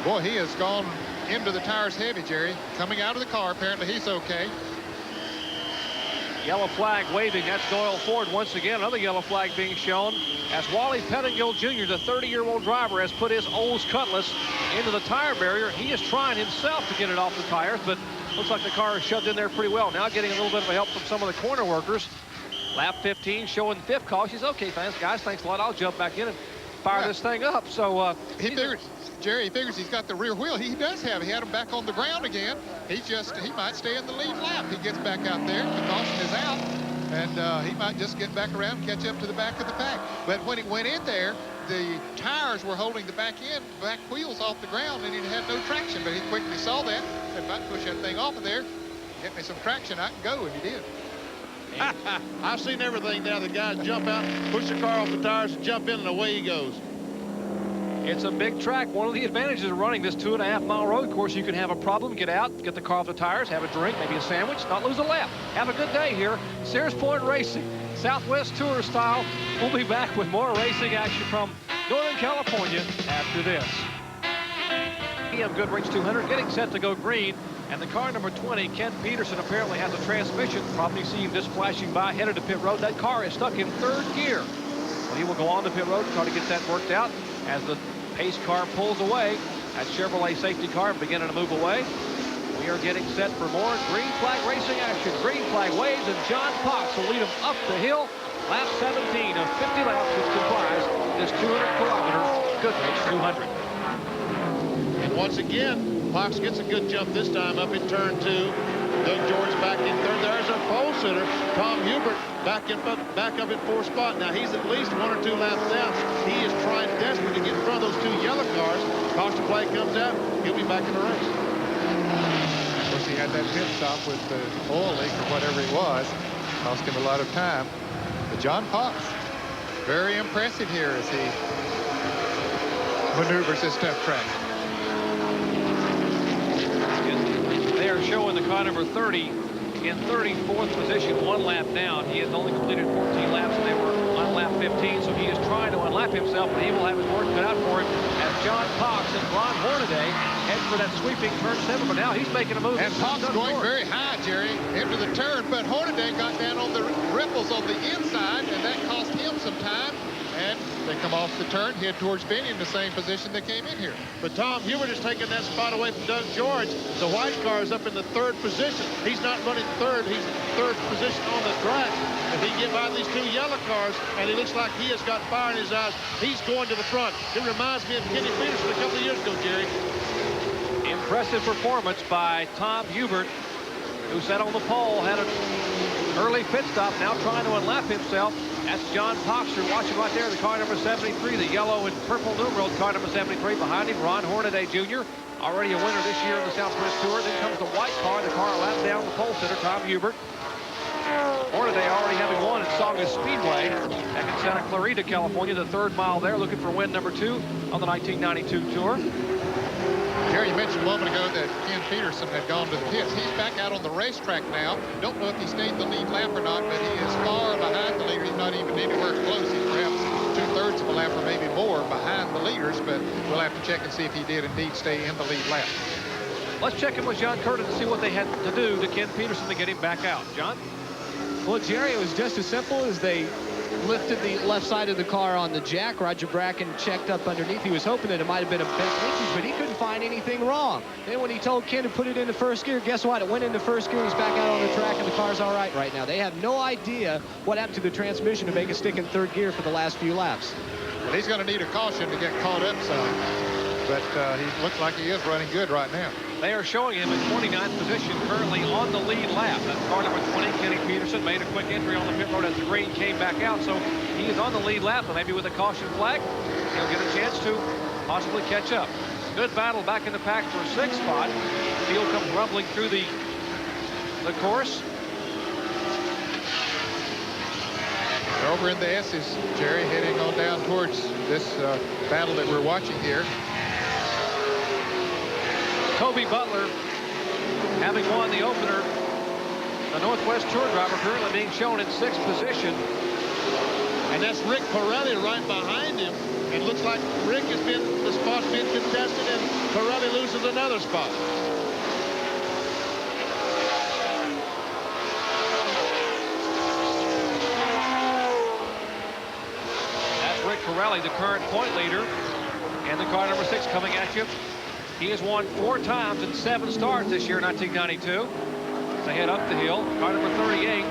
Boy, he has gone into the tires heavy, Jerry. Coming out of the car, apparently he's okay. Yellow flag waving. That's Doyle Ford once again. Another yellow flag being shown as Wally Pettingill Jr., the 30-year-old driver, has put his Olds Cutlass into the tire barrier. He is trying himself to get it off the tires, but looks like the car is shoved in there pretty well. Now getting a little bit of help from some of the corner workers. Lap 15 showing the 5th call. She's okay, fans, guys. Thanks a lot. I'll jump back in and fire this thing up. So he figures, Jerry, he figures he's got the rear wheel. He does have. He had him back on the ground again. He might stay in the lead lap. He gets back out there. The caution is out, and he might just get back around and catch up to the back of the pack. But when he went in there, the tires were holding the back wheels off the ground, and he had no traction. But he quickly saw that. Said, if I push that thing off of there, get me some traction, I can go, and he did. I've seen everything now. The guys jump out, push the car off the tires, jump in, and away he goes. It's a big track. One of the advantages of running this 2.5-mile road course, you can have a problem, get out, get the car off the tires, have a drink, maybe a sandwich, not lose a lap. Have a good day here. Sears Point Racing, Southwest Tour style. We'll be back with more racing action from Northern California after this. Goodwrench 200 getting set to go green. And the car number 20, Ken Peterson, apparently has a transmission problem. You see him just flashing by, headed to pit road. That car is stuck in third gear. So he will go on to pit road, try to get that worked out as the pace car pulls away. That Chevrolet safety car beginning to move away. We are getting set for more green flag racing action. Green flag waves, and John Fox will lead him up the hill. Lap 17 of 50 laps, which comprise this 200-kilometer Goodwrench 200. And once again, Fox gets a good jump this time up in turn 2. Doug George back in third. There's a pole sitter, Tom Hubert, back up in 4th spot. Now he's at least 1 or 2 laps down. He is trying desperately to get in front of those 2 yellow cars. Caution flag comes out. He'll be back in the race. Of course, he had that pit stop with the oil leak or whatever it was. Cost him a lot of time. But John Fox, very impressive here as he maneuvers this tough track. They are showing the car number 30 in 34th position, 1 lap down. He has only completed 14 laps, and they were on lap 15, so he is trying to unlap himself, but he will have his work cut out for him as John Cox and Ron Hornaday heading for that sweeping turn 7, but now he's making a move. And Cox going very high, Jerry, into the turn, but Hornaday got down on the ripples on the inside, and that cost him some time. And they come off the turn, head towards Benny in the same position they came in here. But Tom Hubert is taking that spot away from Doug George. The white car is up in the 3rd position. He's not running 3rd. He's 3rd position on the track. If he can get by these 2 yellow cars, and he looks like he has got fire in his eyes, he's going to the front. It reminds me of Kenny Peterson a couple of years ago, Jerry. Impressive performance by Tom Hubert, who sat on the pole, had an early pit stop, now trying to unlap himself. That's John Cox, you're watching right there, the car number 73, the yellow and purple numeral car number 73. Behind him, Ron Hornaday Jr., already a winner this year in the Southwest Tour. Then comes the white car, the car lapped down the pole sitter, Tom Hubert. Hornaday already having won at Saugus Speedway back in Santa Clarita, California, the 3rd mile there, looking for win number 2 on the 1992 Tour. Jerry, you mentioned a moment ago that Ken Peterson had gone to the pits. He's back out on the racetrack now. Don't know if he stayed the lead lap or not, but he is far behind the leader. He's not even anywhere close. He's perhaps 2/3 of a lap or maybe more behind the leaders, but we'll have to check and see if he did indeed stay in the lead lap. Let's check in with John Curtin to see what they had to do to Ken Peterson to get him back out. John? Well, Jerry, it was just as simple as they lifted the left side of the car on the jack. Roger Bracken checked up underneath. He was hoping that it might have been a bent inches, but he couldn't find anything wrong. Then when he told Ken to put it into 1st gear, guess what? It went into 1st gear. He's back out on the track, and the car's all right now. They have no idea what happened to the transmission to make it stick in 3rd gear for the last few laps. Well, he's going to need a caution to get caught up some, but he looks like he is running good right now. They are showing him in 29th position, currently on the lead lap. That's car number 20, Kenny Peterson, made a quick entry on the pit road as the green came back out. So he is on the lead lap, and maybe with a caution flag, he'll get a chance to possibly catch up. Good battle back in the pack for a 6th spot. The field comes rumbling through the course. They're over in the S's, Jerry, heading on down towards this battle that we're watching here. Toby Butler, having won the opener, the Northwest Tour driver, currently being shown in 6th position. And that's Rick Pirelli right behind him. It looks like Rick has been, the spot's been contested, and Pirelli loses another spot. That's Rick Pirelli, the current point leader, and the car number 6 coming at you. He has won 4 times in 7 starts this year, 1992. They head up the hill. Car number 38,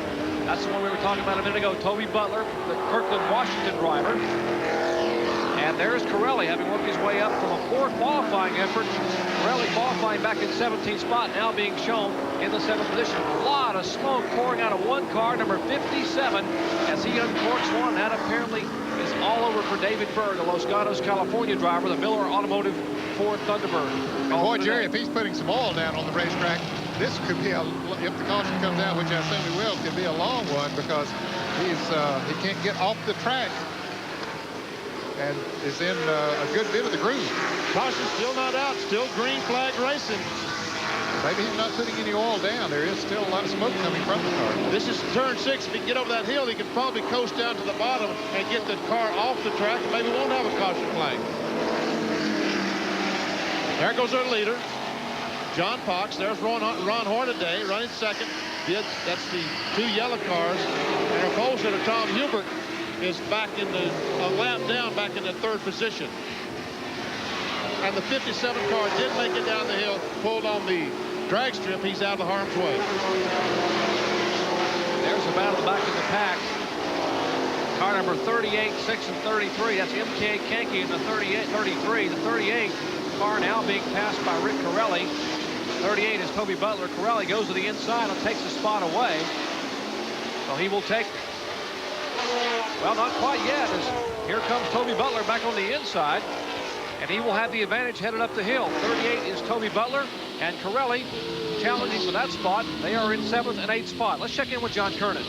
that's the one we were talking about a minute ago, Toby Butler, the Kirkland, Washington driver. And there's Corelli, having worked his way up from a poor qualifying effort. Corelli qualifying back in 17th spot, now being shown in the 7th position. A lot of smoke pouring out of one car, number 57, as he uncorks one. That apparently is all over for David Berg, the Los Gatos, California driver, the Miller Automotive Ford Thunderbird. Boy, Jerry, if he's putting some oil down on the racetrack, this could be if the caution comes out, which I assume he will, could be a long one, because he can't get off the track and is in a good bit of the groove. Caution still not out, still green flag racing. Maybe he's not putting any oil down. There is still a lot of smoke coming from the car. This is turn 6. If he can get over that hill, he can probably coast down to the bottom and get the car off the track, and maybe won't have a caution flag. There goes our leader, John Cox. There's Ron Hornaday running second. That's the 2 yellow cars. And our pole sitter, Tom Hubert, is back in a lap down, back in the 3rd position. And the 57 car did make it down the hill, pulled on the drag strip. He's out of harm's way. There's a battle back in the pack. Car number 38, 6, and 33. That's M.K. Kenke in the 33. The 38 car now being passed by Rick Corelli. 38 is Toby Butler. Corelli goes to the inside and takes the spot away. So he will take, well, not quite yet, as here comes Toby Butler back on the inside. And he will have the advantage headed up the hill. 38 is Toby Butler, and Corelli challenging for that spot. They are in 7th and 8th spot. Let's check in with John Kernan.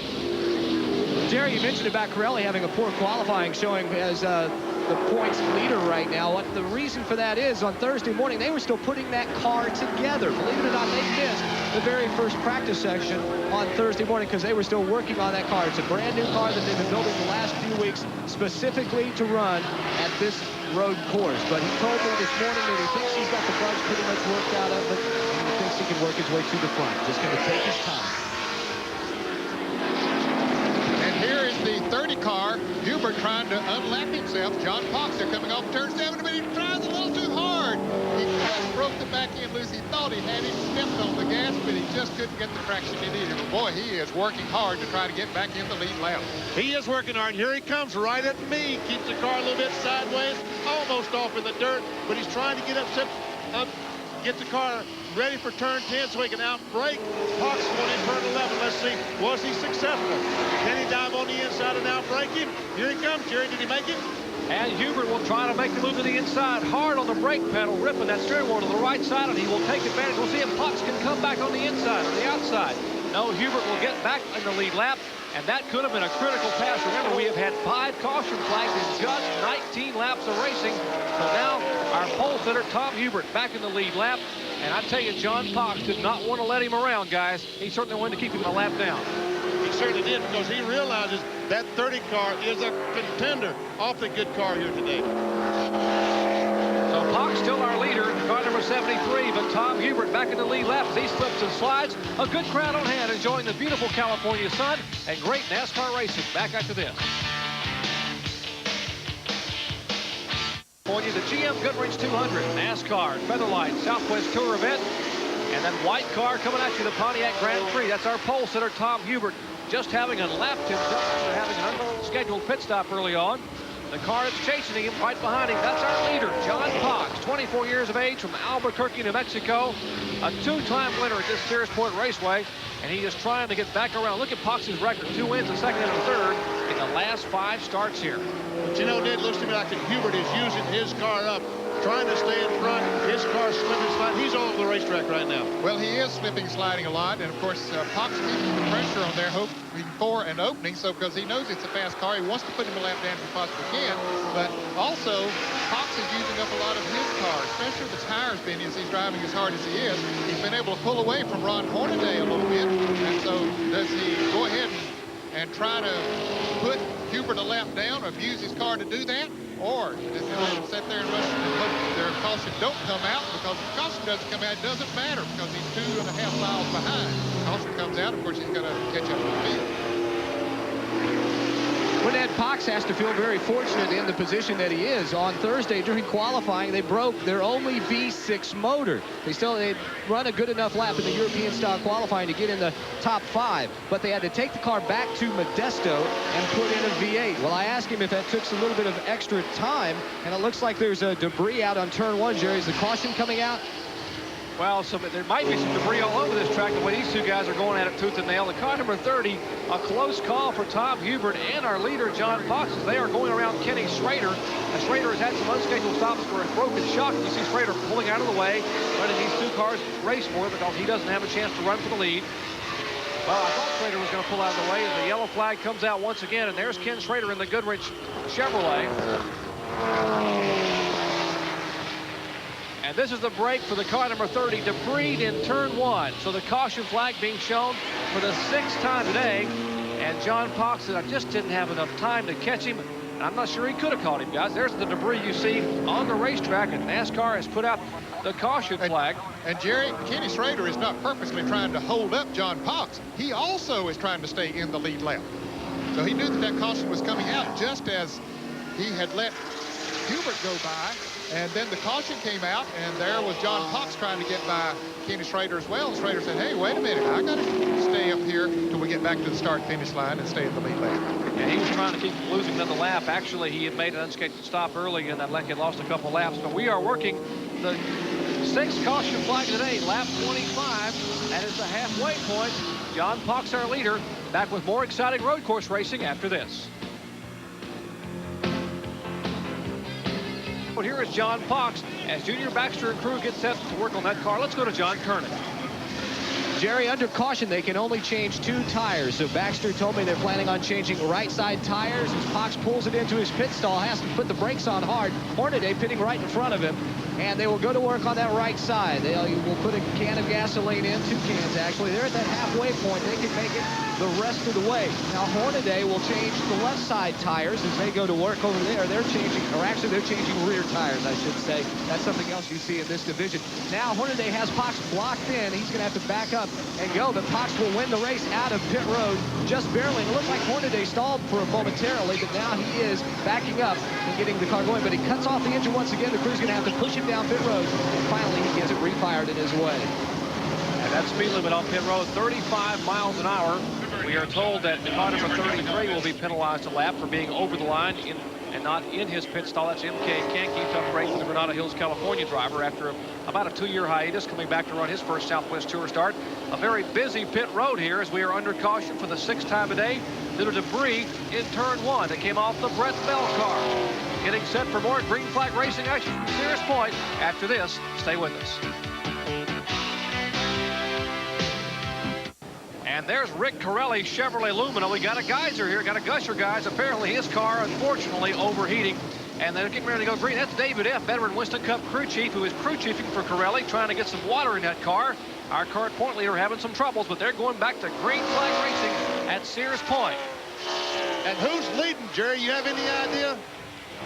Jerry, you mentioned about Corelli having a poor qualifying showing as the the points leader right now. What the reason for that is, on Thursday morning, they were still putting that car together. Believe it or not, they missed the very first practice section on Thursday morning because they were still working on that car. It's a brand new car that they've been building the last few weeks specifically to run at this road course. But he told me this morning that he thinks he's got the bugs pretty much worked out of it, and he thinks he can work his way to the front. Just going to take his time. And here is the 30 car. Hubert trying to unlap himself. John Fox, they're coming off turn 7, but he tries a little too hard. He just broke the back end loose. He thought he had him stepped on the gas, but he just couldn't get the traction he needed. But boy, he is working hard to try to get back in the lead lap. He is working hard. Here he comes right at me. Keeps the car a little bit sideways, almost off in the dirt, but he's trying to get up, get the car ready for turn 10 so he can outbrake Fox going in turn 11. Let's see, was he successful? Can he dive on the inside and outbrake him? Here he comes, Jerry. Did he make it? And Hubert will try to make the move to the inside, hard on the brake pedal, ripping that steering wheel to the right side, and he will take advantage. We'll see if Fox can come back on the inside or the outside. No, Hubert will get back in the lead lap, and that could have been a critical pass. Remember, we have had 5 caution flags in just 19 laps of racing. So now our pole sitter, Tom Hubert, back in the lead lap. And I tell you, John Fox did not want to let him around, guys. He certainly wanted to keep him a lap down. He certainly did, because he realizes that 30 car is a contender. Awfully good car here today. So Fox still our leader, car number 73, but Tom Hubert back in the lead lap as he slips and slides. A good crowd on hand enjoying the beautiful California sun and great NASCAR racing. Back after this. The GM Goodwrench 200, NASCAR, Featherlight, Southwest Tour event, and that white car coming at you, the Pontiac Grand Prix. That's our pole sitter, Tom Hubert, just having unlapped himself after having an unscheduled pit stop early on. The car is chasing him right behind him. That's our leader, John Fox, 24 years of age from Albuquerque, New Mexico, a 2-time winner at this Sears Raceway, and he is trying to get back around. Look at Fox's record, 2 wins, a second and a third in the last 5 starts here. But you know, it looks to me like that Hubert is using his car up, trying to stay in front. His car slipping, sliding. He's all over the racetrack right now. Well, he is slipping, sliding a lot, and of course, Fox keeping the pressure on there, hoping for an opening. So, because he knows it's a fast car, he wants to put him a lap down if he possibly can. But also, Fox is using up a lot of his car, especially the tires bending as he's driving as hard as he is. He's been able to pull away from Ron Hornaday a little bit, and so does he go ahead and try to put Hubert a lap down, abuse his car to do that, or does he let him sit there and run and hope their caution don't come out? Because if caution doesn't come out, it doesn't matter because he's 2.5 miles behind. Caution comes out, of course, he's got to catch up to the field. Ed Fox has to feel very fortunate in the position that he is. On Thursday during qualifying, they broke their only V6 motor. They run a good enough lap in the European-style qualifying to get in the top 5, but they had to take the car back to Modesto and put in a V8. Well, I asked him if that took a little bit of extra time, and it looks like there's a debris out on turn 1, Jerry. Is the caution coming out? Well, there might be some debris all over this track the way these two guys are going at it tooth and nail. The car number 30, a close call for Tom Hubert and our leader, John Fox, as they are going around Kenny Schrader. And Schrader has had some unscheduled stops for a broken shock. You see Schrader pulling out of the way, letting these two cars race for it because he doesn't have a chance to run for the lead. Well, I thought Schrader was going to pull out of the way as the yellow flag comes out once again, and there's Ken Schrader in the Goodwrench Chevrolet. And this is the break for the car number 30, debris in turn 1. So the caution flag being shown for the 6th time today. And John Fox said, I just didn't have enough time to catch him. And I'm not sure he could have caught him, guys. There's the debris you see on the racetrack, and NASCAR has put out the caution flag. And Jerry, Kenny Schrader is not purposely trying to hold up John Fox. He also is trying to stay in the lead lap. So he knew that caution was coming out just as he had let Hubert go by. And then the caution came out, and there was John Fox trying to get by Kenny Schrader as well. And Schrader said, hey, wait a minute, I got to stay up here till we get back to the start-finish line and stay in the lead lap. And he was trying to keep losing another lap. Actually, he had made an unscheduled stop early, and that lap had lost a couple laps. But we are working the 6th caution flag today, lap 25. That is the halfway point. John Fox, our leader, back with more exciting road course racing after this. Well, here is John Fox as Junior Baxter and crew get set to work on that car. Let's go to John Kernan. Jerry, under caution, they can only change 2 tires. So Baxter told me they're planning on changing right side tires. As Cox pulls it into his pit stall, has to put the brakes on hard. Hornaday pitting right in front of him. And they will go to work on that right side. They will put a can of gasoline in, 2 cans actually. They're at that halfway point. They can make it the rest of the way. Now Hornaday will change the left side tires as they go to work over there. They're changing, or actually they're changing rear tires, I should say. That's something else you see in this division. Now Hornaday has Cox blocked in. He's going to have to back up and go, but Cox will win the race out of pit road just barely. It looked like Hornaday stalled for a momentarily, but now he is backing up and getting the car going. But he cuts off the engine once again. The crew's going to have to push him down pit road, and finally he gets it refired in his way. And that speed limit on pit road, 35 miles an hour. We are told that car number 33 will be penalized a lap for being over the line and not in his pit stall. That's M.K. Kanke, tough break for the Granada Hills, California driver after about a 2-year hiatus, coming back to run his first Southwest Tour start. A very busy pit road here as we are under caution for the 6th time a day due to debris in turn 1 that came off the Brett Bell car. Getting set for more green flag racing action from Sears Point. After this, stay with us. And there's Rick Corelli's Chevrolet Lumina. We got a geyser here, got a gusher, guys. Apparently his car, unfortunately, overheating. And they're getting ready to go green. That's David F., veteran Winston Cup crew chief, who is crew chiefing for Corelli, trying to get some water in that car. Our current point leader having some troubles, but they're going back to green flag racing at Sears Point. And who's leading, Jerry? You have any idea?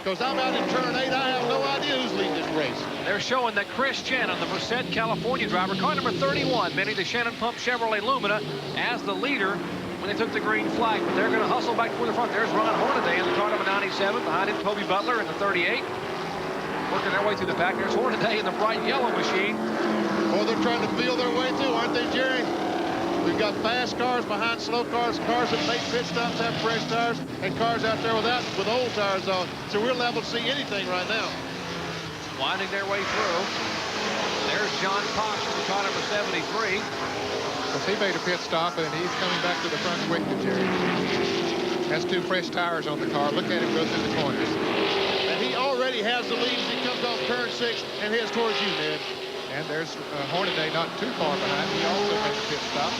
Because I'm out in turn 8, I have no idea who's leading this race. They're showing that Chris Shannon, the Merced, California driver, car number 31, Benny the Shannon Pump Chevrolet Lumina, as the leader when they took the green flag. But they're going to hustle back toward the front. There's Ron Hornaday in the car number 97. Behind him, Toby Butler in the 38. Working their way through the pack. There's Hornaday in the bright yellow machine. Well, they're trying to feel their way through, aren't they, Jerry? We've got fast cars behind slow cars, cars that make pit stops have fresh tires, and cars out there with old tires on. So we're liable to see anything right now. Winding their way through. There's John Cox in car number 73. Well, he made a pit stop, and he's coming back to the front quickly, Jerry. Has 2 fresh tires on the car. Look at him go through the corners. And he already has the lead as he comes off turn 6 and heads towards you, Ned. And there's Hornaday not too far behind. He also made a pit stop.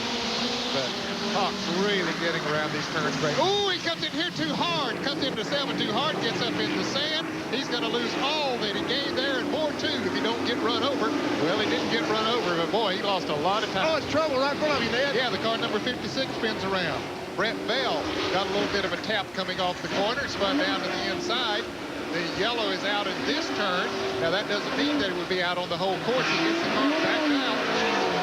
But Cox really getting around these turns great. Oh, he comes in here too hard. Comes into 7 too hard. Gets up in the sand. He's going to lose all that he gained there and more, too, if he don't get run over. Well, he didn't get run over, but, boy, he lost a lot of time. Oh, it's trouble right in front of you, Ned. Yeah, the car number 56 spins around. Brett Bell got a little bit of a tap coming off the corner. Spun down to the inside. The yellow is out in this turn. Now, that doesn't mean that it would be out on the whole course. He gets the car back out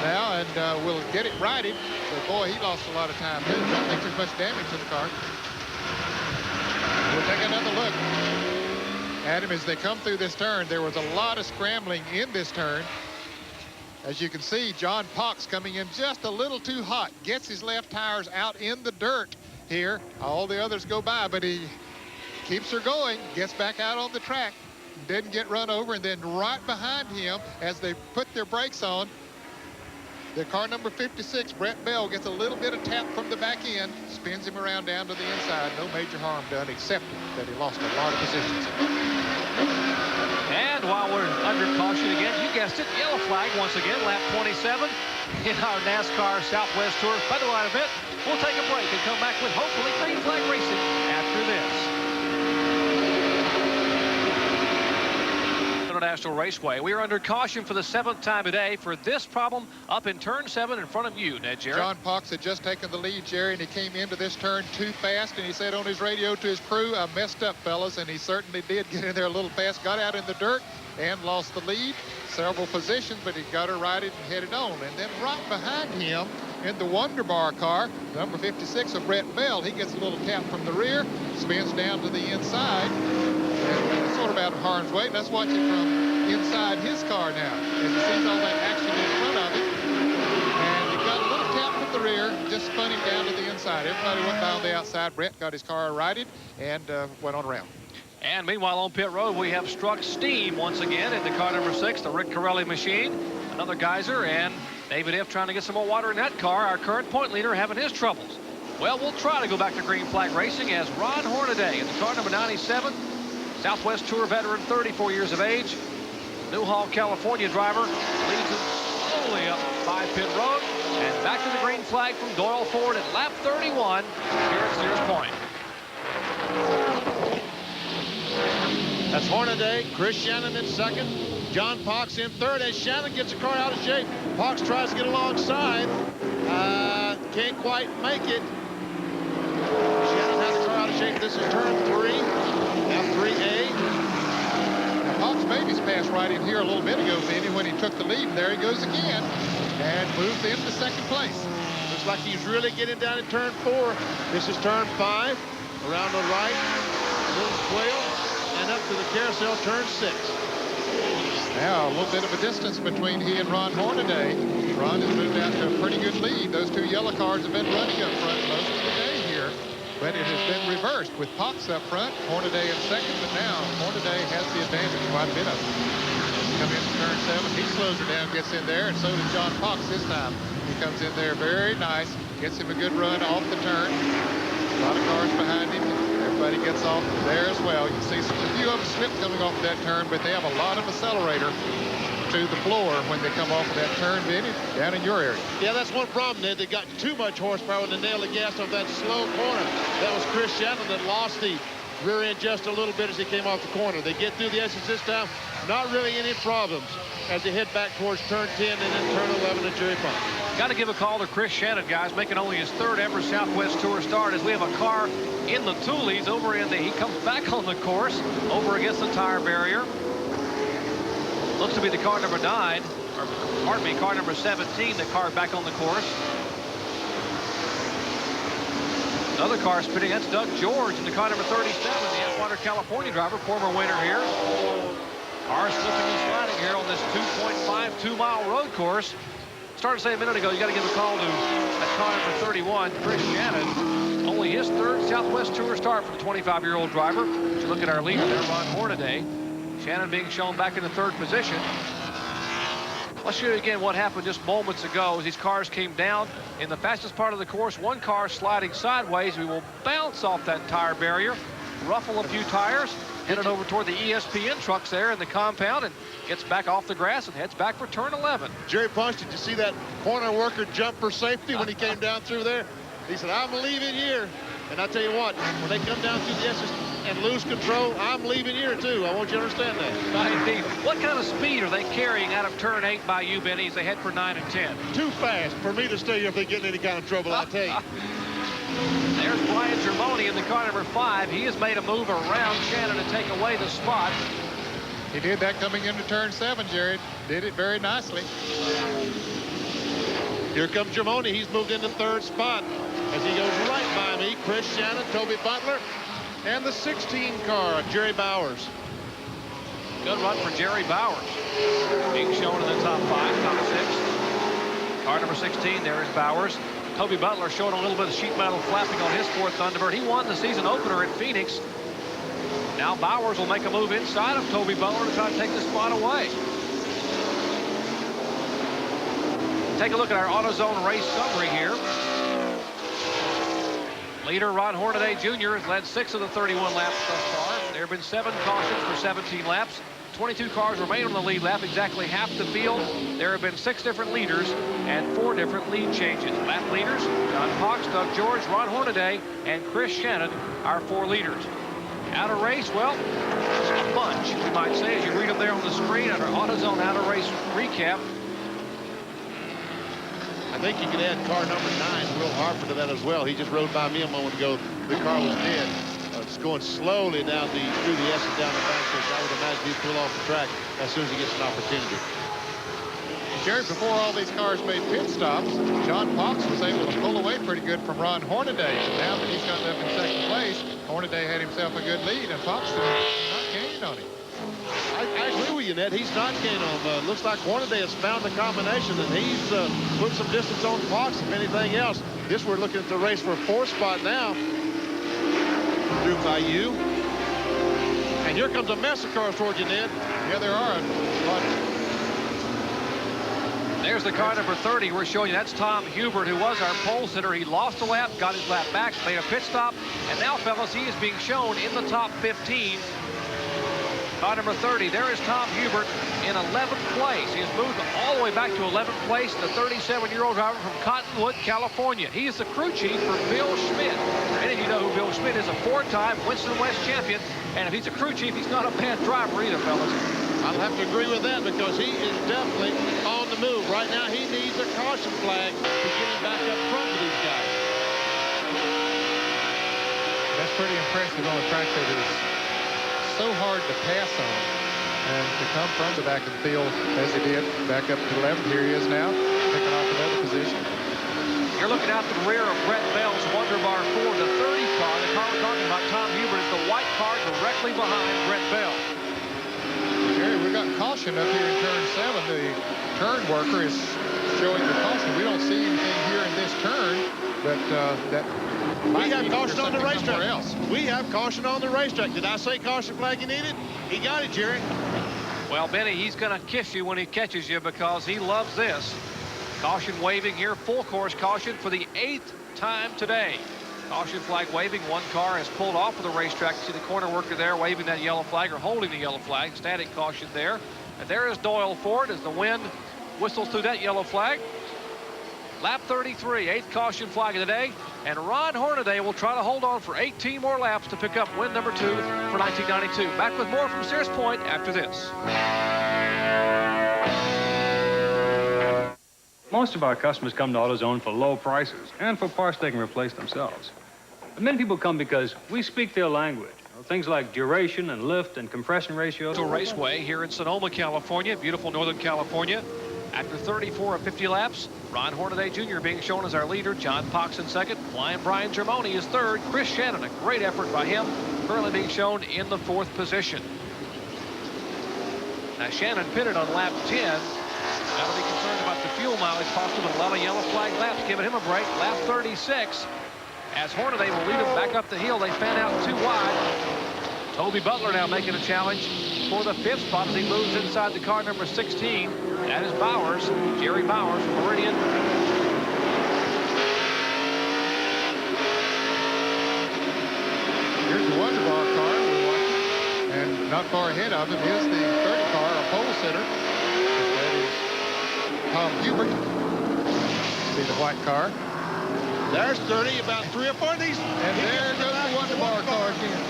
now, and we'll get it righted. But, boy, he lost a lot of time. Don't think there's much damage to the car. We'll take another look at him as they come through this turn. There was a lot of scrambling in this turn. As you can see, John Cox coming in just a little too hot. Gets his left tires out in the dirt here. All the others go by, but he keeps her going, gets back out on the track, didn't get run over, and then right behind him, as they put their brakes on, the car number 56, Brett Bell, gets a little bit of tap from the back end, spins him around down to the inside. No major harm done, except that he lost a lot of positions. And while we're under caution again, you guessed it, yellow flag once again, lap 27 in our NASCAR Southwest Tour Featherlight event. We'll take a break and come back with hopefully green flag racing after this. International Raceway. We are under caution for the 7th time today for this problem up in turn 7 in front of you, Ned Jarrett. John Cox had just taken the lead, Jerry, and he came into this turn too fast, and he said on his radio to his crew, "I messed up, fellas," and he certainly did get in there a little fast, got out in the dirt and lost the lead. Several positions, but he got her righted and headed on. And then right behind him in the Wonder Bar car, number 56 of Brett Bell, he gets a little tap from the rear, spins down to the inside, and sort of out of harm's way. Let's watch it from inside his car now, as he sees all that action in front of him. And he got a little tap from the rear, just spun him down to the inside. Everybody went by on the outside. Brett got his car righted and went on around. And meanwhile on pit road, we have struck steam once again in the car number 6, the Rick Corelli machine. Another geyser, and David F. trying to get some more water in that car. Our current point leader having his troubles. Well, we'll try to go back to green flag racing as Ron Hornaday in the car number 97, Southwest Tour veteran, 34 years of age. Newhall, California driver, leads him slowly up by pit road. And back to the green flag from Doyle Ford at lap 31 here at Sears Point. That's Hornaday, Chris Shannon in second, John Pox in third, as Shannon gets the car out of shape. Pox tries to get alongside, can't quite make it. Shannon has the car out of shape. This is turn 3, now 3A. Now, Pox made his pass right in here a little bit ago, Vinny, when he took the lead. And there he goes again and moves into second place. Looks like he's really getting down in turn 4. This is turn 5, around the right, a little swale, and up to the carousel, turn 6. Now, a little bit of a distance between he and Ron Hornaday. Ron has moved out to a pretty good lead. Those two yellow cars have been running up front most of the day here, but it has been reversed with Pox up front, Hornaday in second, but now Hornaday has the advantage, quite a bit of it. Come into turn 7, he slows her down, gets in there, and so does John Pox this time. He comes in there very nice, gets him a good run off the turn. A lot of cars behind him. Everybody gets off there as well. You can see a few of them slip coming off that turn, but they have a lot of accelerator to the floor when they come off of that turn, Vinny, down in your area. Yeah, that's one problem, Ned. They got too much horsepower when they nailed the gas off that slow corner. That was Chris Shannon that lost the rear end just a little bit as he came off the corner. They get through the S's this time. Not really any problems as they head back towards turn 10 and then turn 11 at Jerry Pump. Got to give a call to Chris Shannon, guys, making only his 3rd ever Southwest Tour start, as we have a car in the Toolies over in the, he comes back on the course over against the tire barrier. Looks to be the car number 9, or pardon me, car number 17, the car back on the course. Another car spinning, that's Doug George in the car number 37, the Atwater, California driver, former winner here. Car slipping and sliding here on this 2.52-mile road course. Started to say a minute ago, you got to give a call to that car number 31, Chris Shannon. Only his 3rd Southwest Tour start for the 25-year-old driver. If you look at our leader there, Ron Hornaday. Shannon being shown back in the 3rd position. Let's show you again what happened just moments ago as these cars came down in the fastest part of the course. One car sliding sideways. We will bounce off that tire barrier, ruffle a few tires, headed over toward the ESPN trucks there in the compound, and gets back off the grass and heads back for turn 11. Jerry Punch, did you see that corner worker jump for safety when he came down through there? He said, I'm leaving here. And I tell you what, when they come down through the S's and lose control, I'm leaving here too. I want you to understand that. Indeed. What kind of speed are they carrying out of turn 8 by you, Benny, as they head for 9 and 10? Too fast for me to stay here if they get in any kind of trouble, I tell you. There's Brian Germoni in the car number 5. He has made a move around Shannon to take away the spot. He did that coming into turn 7, Jared. Did it very nicely. Here comes Germoni. He's moved into 3rd spot as he goes right by me. Chris Shannon, Toby Butler, and the 16 car, Jerry Bowers. Good run for Jerry Bowers. Being shown in the top 5, top 6. Car number 16, there is Bowers. Toby Butler showing a little bit of sheet metal flapping on his Ford Thunderbird. He won the season opener at Phoenix. Now Bowers will make a move inside of Toby Butler to try to take the spot away. Take a look at our AutoZone race summary here. Leader Ron Hornaday Jr. has led 6 of the 31 laps thus far. There have been 7 cautions for 17 laps. 22 cars remain on the lead lap, exactly half the field. There have been 6 different leaders and 4 different lead changes. Lap leaders, John Pox, Doug George, Ron Hornaday, and Chris Shannon, our 4 leaders. Out of race, well, a bunch, we might say, as you read them there on the screen at our AutoZone out of race recap. I think you could add car number 9, Will Harper, to that as well. He just rode by me a moment ago. The car was dead. It's going slowly down through the S's down the back stretch. I would imagine he'd pull off the track as soon as he gets an opportunity. Jared, before all these cars made pit stops, John Pox was able to pull away pretty good from Ron Hornaday. Now that he's gotten up in 2nd place, Hornaday had himself a good lead, and Pox is not gaining on him. I agree with you, Ned. He's not gaining on him. Looks like Hornaday has found the combination, and he's put some distance on Pox, if anything else. This, we're looking at the race for a 4th spot now. Through by you. And here comes a mess of cars towards you, Ned. Yeah, there are. There's the car number 30 we're showing you. That's Tom Hubert, who was our pole sitter. He lost a lap, got his lap back, made a pit stop, and now, fellas, he is being shown in the top 15 Car number 30, there is Tom Hubert in 11th place. He has moved all the way back to 11th place, the 37-year-old driver from Cottonwood, California. He is the crew chief for Bill Schmidt. Many of you know who Bill Schmidt is, a 4-time Winston West champion. And if he's a crew chief, he's not a bad driver either, fellas. I'll have to agree with that because he is definitely on the move. Right now, he needs a caution flag to get him back up front with these guys. That's pretty impressive on a track that is so hard to pass on. And to come from the back of the field as he did, back up to 11th. Here he is now, picking off another position. You're looking out the rear of Brett Bell's Wonder Bar 4, the 30 car. The car we're talking about, Tom Hubert, is the white car directly behind Brett Bell. Jerry, we got caution up here in turn 7. The turn worker is showing the caution. We don't see anything here in this turn, but that we have caution on the racetrack. We have caution on the racetrack. Did I say caution flag you needed? He got it, Jerry. Well, Benny, he's going to kiss you when he catches you because he loves this. Caution waving here, full course caution for the 8th time today. Caution flag waving. One car has pulled off of the racetrack. See the corner worker there waving that yellow flag or holding the yellow flag. Static caution there. And there is Doyle Ford as the wind whistles through that yellow flag. Lap 33, 8th caution flag of the day. And Ron Hornaday will try to hold on for 18 more laps to pick up win number 2 for 1992. Back with more from Sears Point after this. Most of our customers come to AutoZone for low prices and for parts they can replace themselves. But many people come because we speak their language. Things like duration and lift and compression ratios. To Raceway here in Sonoma, California, beautiful Northern California. After 34 of 50 laps, Ron Hornaday Jr. being shown as our leader, John Pox in second, Brian Germoni is third, Chris Shannon, a great effort by him, currently being shown in the 4th position. Now Shannon pitted on lap 10. Got to be concerned about the fuel mileage possible, but a lot of yellow flag laps giving him a break. Lap 36, as Hornaday will lead him back up the hill. They fan out too wide. Toby Butler now making a challenge for the 5th spot as he moves inside the car number 16. That is Bowers, Jerry Bowers from Meridian. Here's the Wonder Bar car we're watching, and not far ahead of him is the 30 car, a pole sitter. That is Tom Hubert. See the white car. There's 30, about 3 or 4 of these. And there goes the Wonder Bar car again.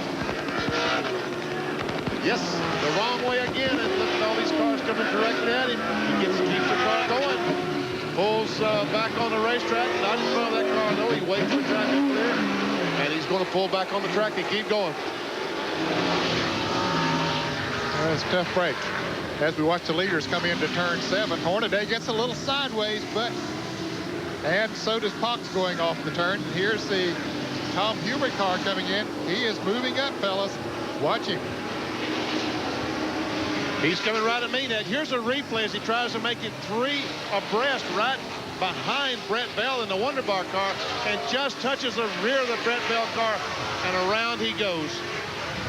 Yes, the wrong way again, and look at all these cars coming directly at him. He keeps the car going. Pulls back on the racetrack, not in front of that car, though. He waits for the track to clear, and he's going to pull back on the track and keep going. That's a tough break. As we watch the leaders come into turn 7, Hornaday gets a little sideways, and so does Pox going off the turn. Here's the Tom Hubert car coming in. He is moving up, fellas. Watch him. He's coming right at me, Ned. Here's a replay as he tries to make it 3 abreast right behind Brett Bell in the Wonder Bar car and just touches the rear of the Brett Bell car, and around he goes.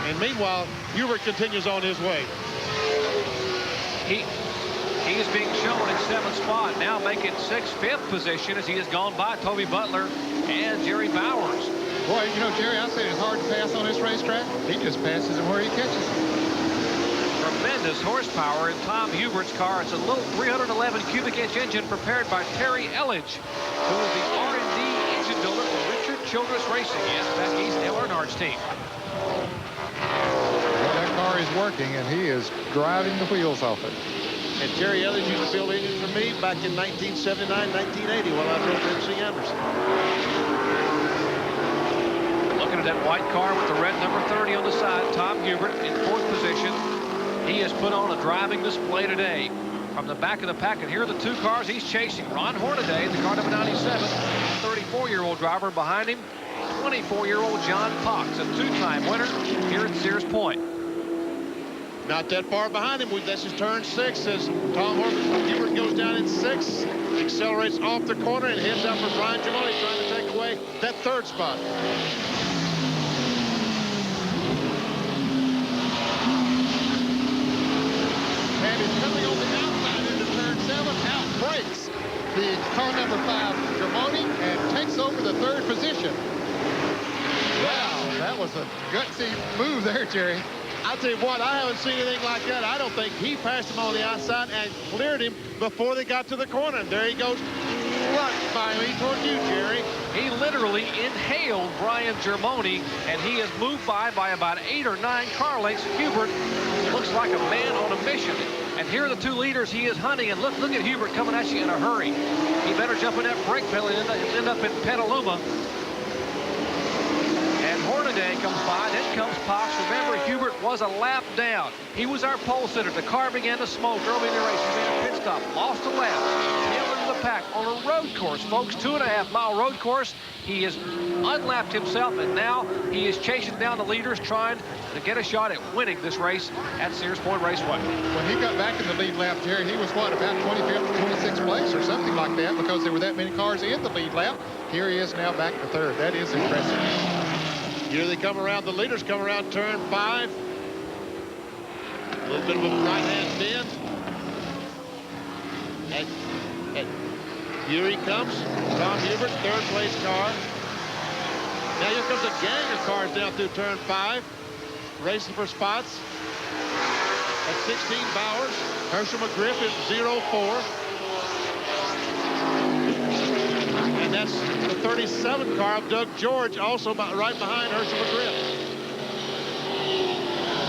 And meanwhile, Hubert continues on his way. He is being shown in 7th spot, now making 6th, 5th position as he has gone by Toby Butler and Jerry Bowers. Boy, you know, Jerry, I said it's hard to pass on this racetrack. He just passes him where he catches him. Tremendous horsepower in Tom Hubert's car. It's a little 311 cubic inch engine prepared by Terry Elledge, who is the R&D engine builder for Richard Childress Racing. Yes, back east, Dale Earnhardt's team. Well, that car is working, and he is driving the wheels off it. And Terry Elledge used to build engines for me back in 1979, 1980 while I drove MC Anderson. Looking at that white car with the red number 30 on the side, Tom Hubert in 4th position. He has put on a driving display today. From the back of the pack, and here are the 2 cars he's chasing. Ron Hornaday, the car number 97, 34-year-old driver behind him. 24-year-old John Pox, a 2-time winner here at Sears Point. Not that far behind him. This is turn 6 as Tom Hubert goes down in 6, accelerates off the corner and heads out for Brian Germoni, trying to take away that 3rd spot. And he's coming on the outside into turn 7, out brakes the car number 5, Germoni, and takes over the 3rd position. Wow, that was a gutsy move there, Jerry. I tell you what, I haven't seen anything like that. I don't think he passed him on the outside and cleared him before they got to the corner. And there he goes right by me toward you, Jerry. He literally inhaled Brian Germoni, and he is moved by about 8 or 9 car lengths. Hubert looks like a man on a mission. And here are the 2 leaders he is hunting. And look at Hubert coming at you in a hurry. He better jump in that brake pedal and end up in Petaluma. And Hornaday comes by, then comes Pox. Remember, Hubert was a lap down. He was our pole sitter. The car began to smoke early in the race. He made a pit stop, lost a lap, tail into the pack on a road course, folks, 2.5-mile road course. He has unlapped himself, and now he is chasing down the leaders, trying to get a shot at winning this race at Sears Point Raceway. When he got back in the lead lap, Jerry, he was, what, about 25th, 26th place or something like that, because there were that many cars in the lead lap. Here he is now back to 3rd. That is impressive. Here they come around. The leaders come around turn 5. A little bit of a right-hand bend. And here he comes. Tom Hubert, 3rd place car. Now here comes a gang of cars down through turn 5. Racing for spots. At 16, Bowers. Herschel McGriff is 0-4. And that's the 37 car of Doug George, also right behind Herschel McGriff.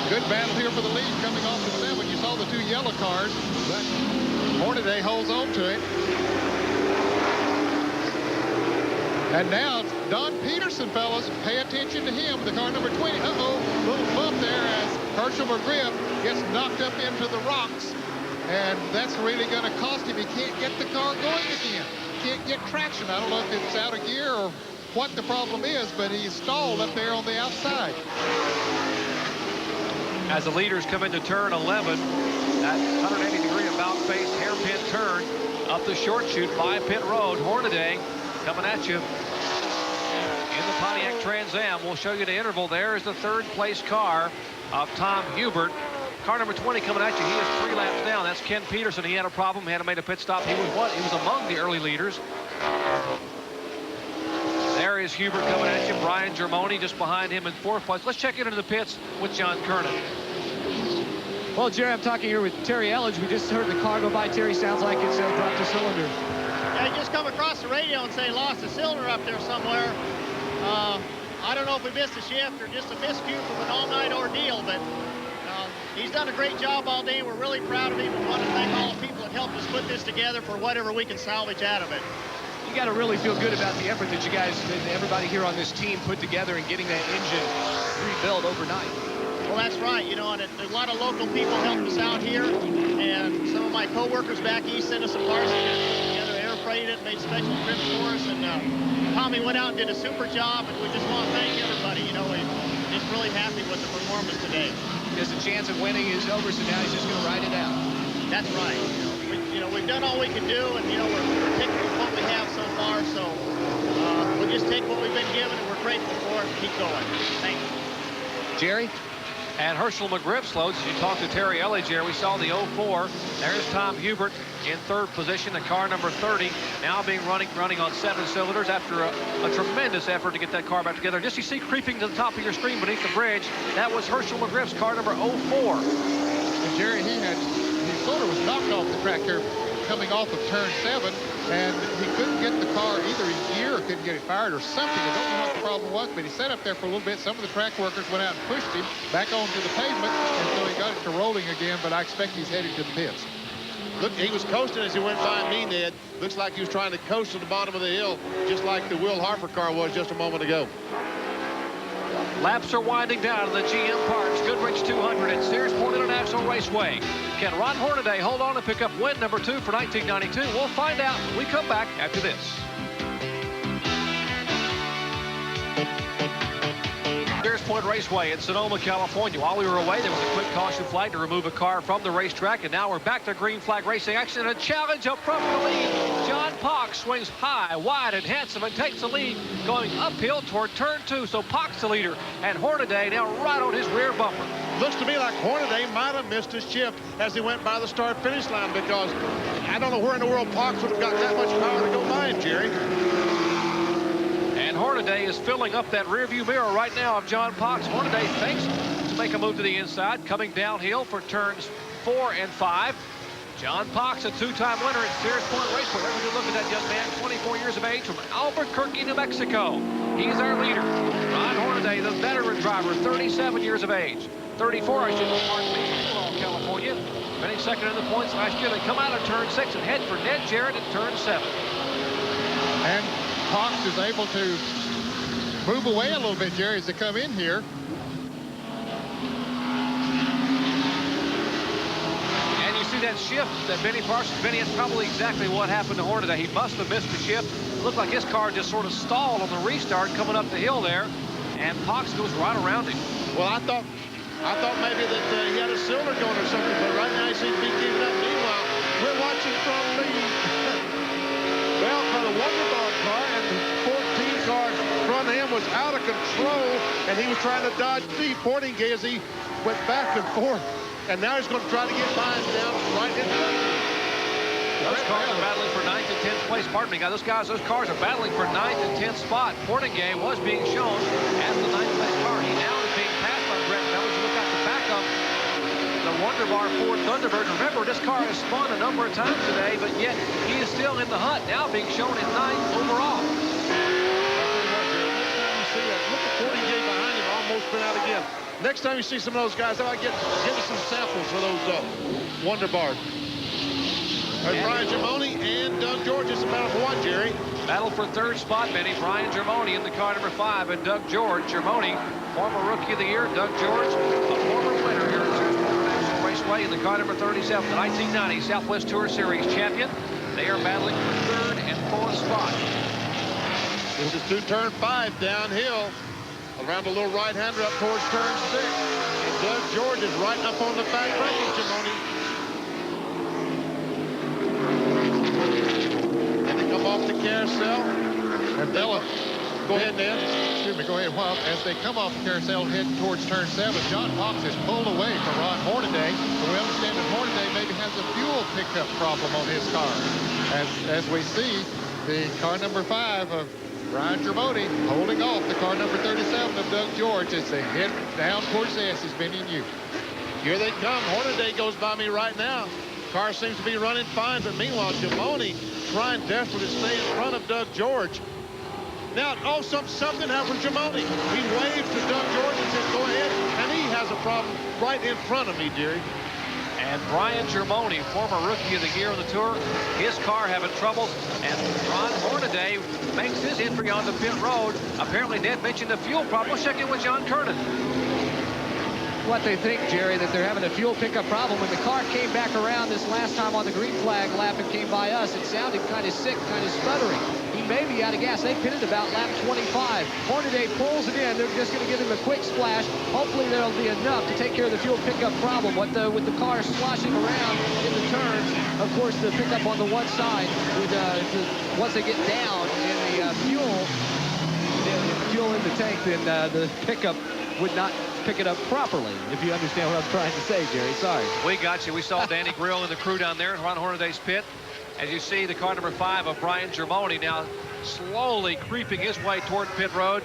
Good battle here for the lead coming off the 7. You saw the 2 yellow cars, but Hornaday holds on to it. And now Don Peterson, fellas, pay attention to him, the car number 20. Uh-oh, little bump there as Herschel McGriff gets knocked up into the rocks. And that's really going to cost him. He can't get the car going again. Can't get traction. I don't know if it's out of gear or what the problem is, but he's stalled up there on the outside. As the leaders come into turn 11, that 180-degree about-face hairpin turn up the short chute by pit road. Hornaday coming at you in the Pontiac Trans Am. We'll show you the interval. There is the 3rd place car of Tom Hubert. Car number 20 coming at you. He is 3 laps down. That's Ken Peterson. He had a problem. He had to make a pit stop. He was what? He was among the early leaders. There is Hubert coming at you. Brian Germoni just behind him in 4th place. Let's check into the pits with John Kernan. Well, Jerry, I'm talking here with Terry Elledge. We just heard the car go by. Terry, sounds like it's dropped a cylinder. Yeah, he just come across the radio and say lost a cylinder up there somewhere. I don't know if we missed a shift or just a miscue from an all-night ordeal, but he's done a great job all day. We're really proud of him and want to thank all the people that helped us put this together for whatever we can salvage out of it. You got to really feel good about the effort that you guys, everybody here on this team put together and getting that engine rebuilt overnight. Well, that's right. You know, and a lot of local people helped us out here, and some of my co-workers back east sent us some parts together, air freighted it, made special trips for us, and Tommy went out and did a super job, and we just want to thank everybody. You know, we're just really happy with the performance today. Because the chance of winning is over, so now he's just going to ride it out. That's right. We've done all we can do, and we're picking with what we have so far. So we'll just take what we've been given, and we're grateful for it. And keep going. Thank you, Jerry. And Herschel McGriff's loads. You talked to Terry Elledge here. We saw the 04. There's Tom Hubert in 3rd position. The car number 30 now being running on 7 cylinders after a tremendous effort to get that car back together. Just you see creeping to the top of your screen beneath the bridge, that was Herschel McGriff's car number 04. And Jerry, he sort of was knocked off the track here coming off of turn 7, and he couldn't get the car either in gear or couldn't get it fired or something. I don't know what the problem was, but he sat up there for a little bit. Some of the track workers went out and pushed him back onto the pavement, and so he got it to rolling again, but I expect he's headed to the pits. Look, he was coasting as he went by me, Ned. Looks like he was trying to coast to the bottom of the hill, just like the Will Harper car was just a moment ago. Laps are winding down to the GM Parks Goodwrench 200 at Sears Point International Raceway. Can Ron Hornaday hold on to pick up win number 2 for 1992? We'll find out when we come back after this. Sears Point Raceway in Sonoma, California. While we were away, there was a quick caution flag to remove a car from the racetrack, and now we're back to green flag racing action and a challenge up front for the lead. John Pox swings high, wide, and handsome and takes the lead going uphill toward turn 2. So Pox the leader, and Hornaday now right on his rear bumper. Looks to me like Hornaday might have missed his shift as he went by the start-finish line, because I don't know where in the world Pox would have got that much power to go by him, Jerry. And Hornaday is filling up that rearview mirror right now of John Pox. Hornaday thinks make a move to the inside, coming downhill for turns 4 and 5. John Pox, a two-time winner at Sears Raceway. Let's take a look at that young man, 24 years of age, from Albuquerque, New Mexico. He's our leader. Ron Hornaday, the veteran driver, 37 years of age. 34, I should pardon me, California. Finished second in the points last year. They come out of turn 6 and head for Ned Jarrett at turn 7. And Pox is able to move away a little bit, Jerry, as they come in here. And you see that shift that Benny Parsons, Benny, that's probably exactly what happened to Hornaday. He must have missed the shift. Looked like his car just sort of stalled on the restart coming up the hill there. And Pox goes right around him. Well, I thought maybe that he had a cylinder going or something, but right now he seems to be keeping up. Meanwhile, we're watching from the belt for the Wonder Bar car, and the 14 car in front of him was out of control, and he was trying to dodge Steve Portingay as he went back and forth. And now he's going to try to get Bynes down right in front of him. Those cars are battling for 9th and 10th place. Pardon me, guys. Those cars are battling for 9th and 10th spot. Portingay was being shown as the 9th place car. He now is being passed by Brett Bell. As you look at the backup, the Wonder Bar Ford Thunderbird. Remember, this car has spun a number of times today, but yet he is still in the hunt, now being shown in 9th overall. See that? Look at Portingay behind him, almost been out again. Next time you see some of those guys, I give us some samples of those Wonder Bars. There's Brian Germoni and Doug George. It's a battle for what, Jerry? Battle for 3rd spot, Benny. Brian Germoni in the car number 5, and Doug George. Germoni, former Rookie of the Year. Doug George, a former winner here at Sears International Raceway in the car number 37, the 1990 Southwest Tour Series champion. They are battling for 3rd and 4th spot. This is through turn 5 downhill. Around a little right-hander up towards turn 6. And Doug George is right up on the back brake of Germoni. Off the carousel. And Bella, go ahead, Ned. Excuse me, go ahead. Well, as they come off the carousel heading towards turn 7, John Pox is pulled away from Ron Hornaday. So we understand that Hornaday maybe has a fuel pickup problem on his car. As we see, the car number 5 of Brian Germoni holding off the car number 37 of Doug George as they head down towards the S. Is Benny and you. Here they come. Hornaday goes by me right now. Car seems to be running fine, but meanwhile, Germoni trying desperately to stay in front of Doug George. Now, something happened to Germoni. He waved to Doug George and said, go ahead, and he has a problem right in front of me, Jerry. And Brian Germoni, former Rookie of the Year on the Tour, his car having troubles, and Ron Hornaday makes his entry onto pit road. Apparently, Ned mentioned a fuel problem. Let's check in with John Kernan. What they think, Jerry, that they're having a fuel pickup problem. When the car came back around this last time on the green flag lap and came by us, it sounded kind of sick, kind of sputtering. He may be out of gas. They pitted about lap 25. Hornaday pulls it in. They're just going to give him a quick splash. Hopefully that'll be enough to take care of the fuel pickup problem. With the car sloshing around in the turns, of course, the pickup on the one side, once they get down in the fuel in the tank, then the pickup would not pick it up properly, if you understand what I'm trying to say, Jerry. Sorry. We got you. We saw Danny Grill and the crew down there in Ron Hornaday's pit. As you see, the car number 5 of Brian Germoni now slowly creeping his way toward pit road.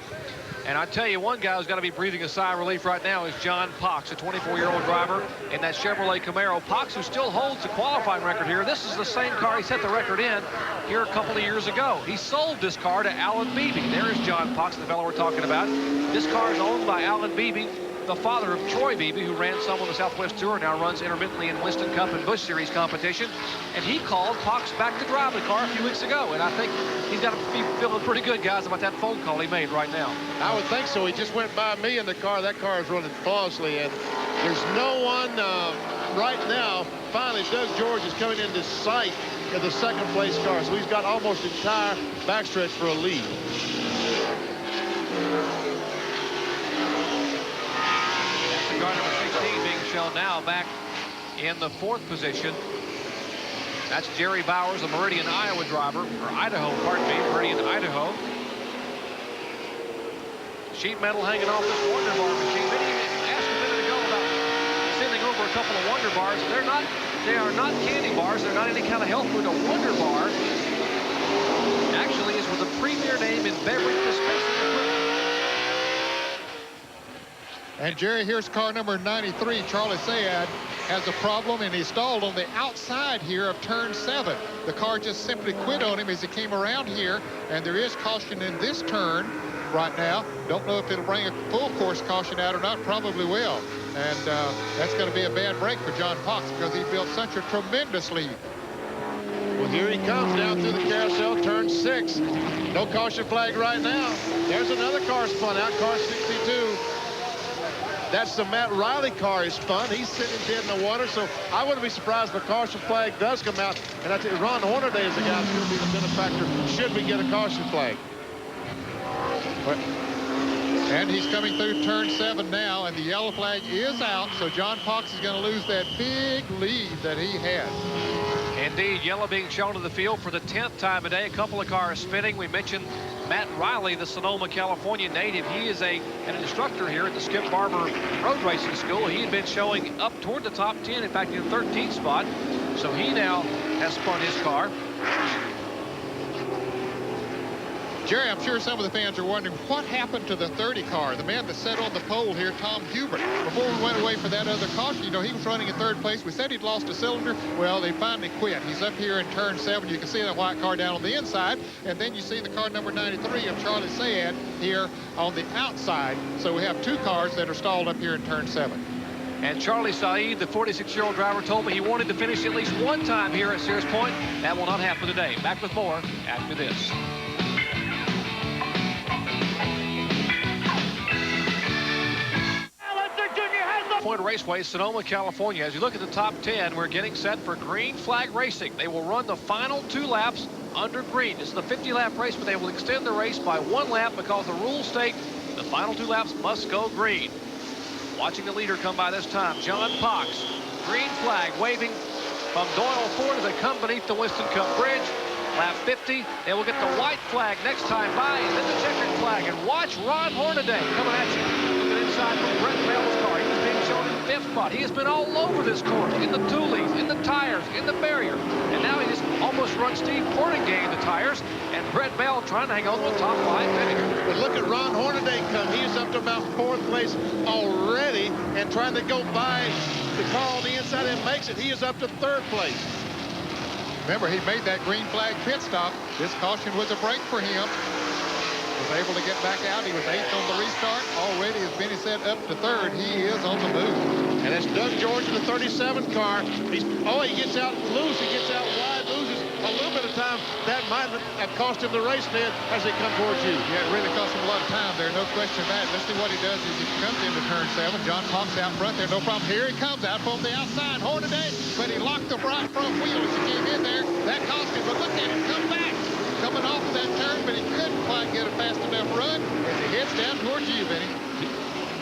And I tell you, one guy who's got to be breathing a sigh of relief right now is John Pox, a 24-year-old driver in that Chevrolet Camaro. Pox, who still holds the qualifying record here. This is the same car he set the record in here a couple of years ago. He sold this car to Alan Beebe. There is John Pox, the fellow we're talking about. This car is owned by Alan Beebe, the father of Troy Beebe, who ran some on the Southwest Tour, now runs intermittently in Winston Cup and Busch Series competition. And he called Pox back to drive the car a few weeks ago. And I think he's got to be feeling pretty good, guys, about that phone call he made right now. I would think so. He just went by me in the car. That car is running flawlessly. And there's no one right now. Finally, Doug George is coming into sight of the second place car. So he's got almost entire backstretch for a lead. Car number 16 being shown now back in the 4th position. That's Jerry Bowers, a Meridian, Iowa driver, or Idaho, pardon me, Meridian, Idaho. Sheet metal hanging off this Wonder Bar machine. Then you asked a minute ago about sending over a couple of Wonder Bars. They are not candy bars. They're not any kind of health food. A Wonder Bar actually is with a premier name in beverage dispensing equipment. And Jerry, here's car number 93. Charlie Sayad has a problem, and he stalled on the outside here of turn 7. The car just simply quit on him as he came around here, and there is caution in this turn right now. Don't know if it'll bring a full course caution out or not. Probably will. And that's going to be a bad break for John Fox because he built such a tremendous lead. Well, here he comes down through the carousel, turn 6. No caution flag right now. There's another car spun out, car 62. That's the Matt Riley car is spun. He's sitting dead in the water, so I wouldn't be surprised if a caution flag does come out. And I tell you, Ron Hornaday is the guy that's going to be the benefactor should we get a caution flag. And he's coming through turn 7 now, and the yellow flag is out, so John Fox is going to lose that big lead that he had. Indeed, yellow being shown to the field for the 10th time today. A couple of cars spinning. We mentioned Matt Riley, the Sonoma, California native. He is an instructor here at the Skip Barber Road Racing School. He had been showing up toward the top 10, in fact, in the 13th spot. So he now has spun his car. Jerry, I'm sure some of the fans are wondering what happened to the 30 car, the man that sat on the pole here, Tom Hubert. Before we went away for that other caution, you know, he was running in 3rd place. We said he'd lost a cylinder. Well, they finally quit. He's up here in turn 7. You can see that white car down on the inside, and then you see the car number 93 of Charlie Sayad here on the outside. So we have 2 cars that are stalled up here in turn 7. And Charlie Saeed, the 46-year-old driver, told me he wanted to finish at least one time here at Sears Point. That will not happen today. Back with more after this. Point Raceway, Sonoma, California. As you look at the top 10, we're getting set for green flag racing. They will run the final 2 laps under green. This is the 50-lap race, but they will extend the race by 1 lap because the rules state the final 2 laps must go green. Watching the leader come by this time, John Fox. Green flag waving from Doyle Ford as they come beneath the Winston Cup Bridge. Lap 50, they will get the white flag next time by, and then the checkered flag. And watch Ron Hornaday coming at you. Looking inside from Brett Bell's car. He was being shown in 5th spot. He has been all over this course, in the tulies, in the tires, in the barrier. And now he just almost runs Steve Portingay in the tires. And Brett Bell trying to hang on to the top 5 finish. But look at Ron Hornaday come. He's up to about 4th place already and trying to go by the car on the inside and makes it. He is up to 3rd place. Remember, he made that green flag pit stop. This caution was a break for him. Was able to get back out. He was 8th on the restart. Already, as Benny said, up to 3rd. He is on the move. And that's Doug George in the 37 car. He gets out loose. He gets out wide, loses a little bit of time. That might have cost him the race, Ned, as they come towards you. Yeah, it really cost him a lot of time there. No question about it. Let's see what he does as he comes into turn 7. John Fox out front there. No problem. Here he comes out from the outside. Hornaday, but he locked the right front wheel as he came in there. That cost him, but look at him come back. Coming off of that turn, but he couldn't quite get a fast enough run as he heads down towards you, Benny.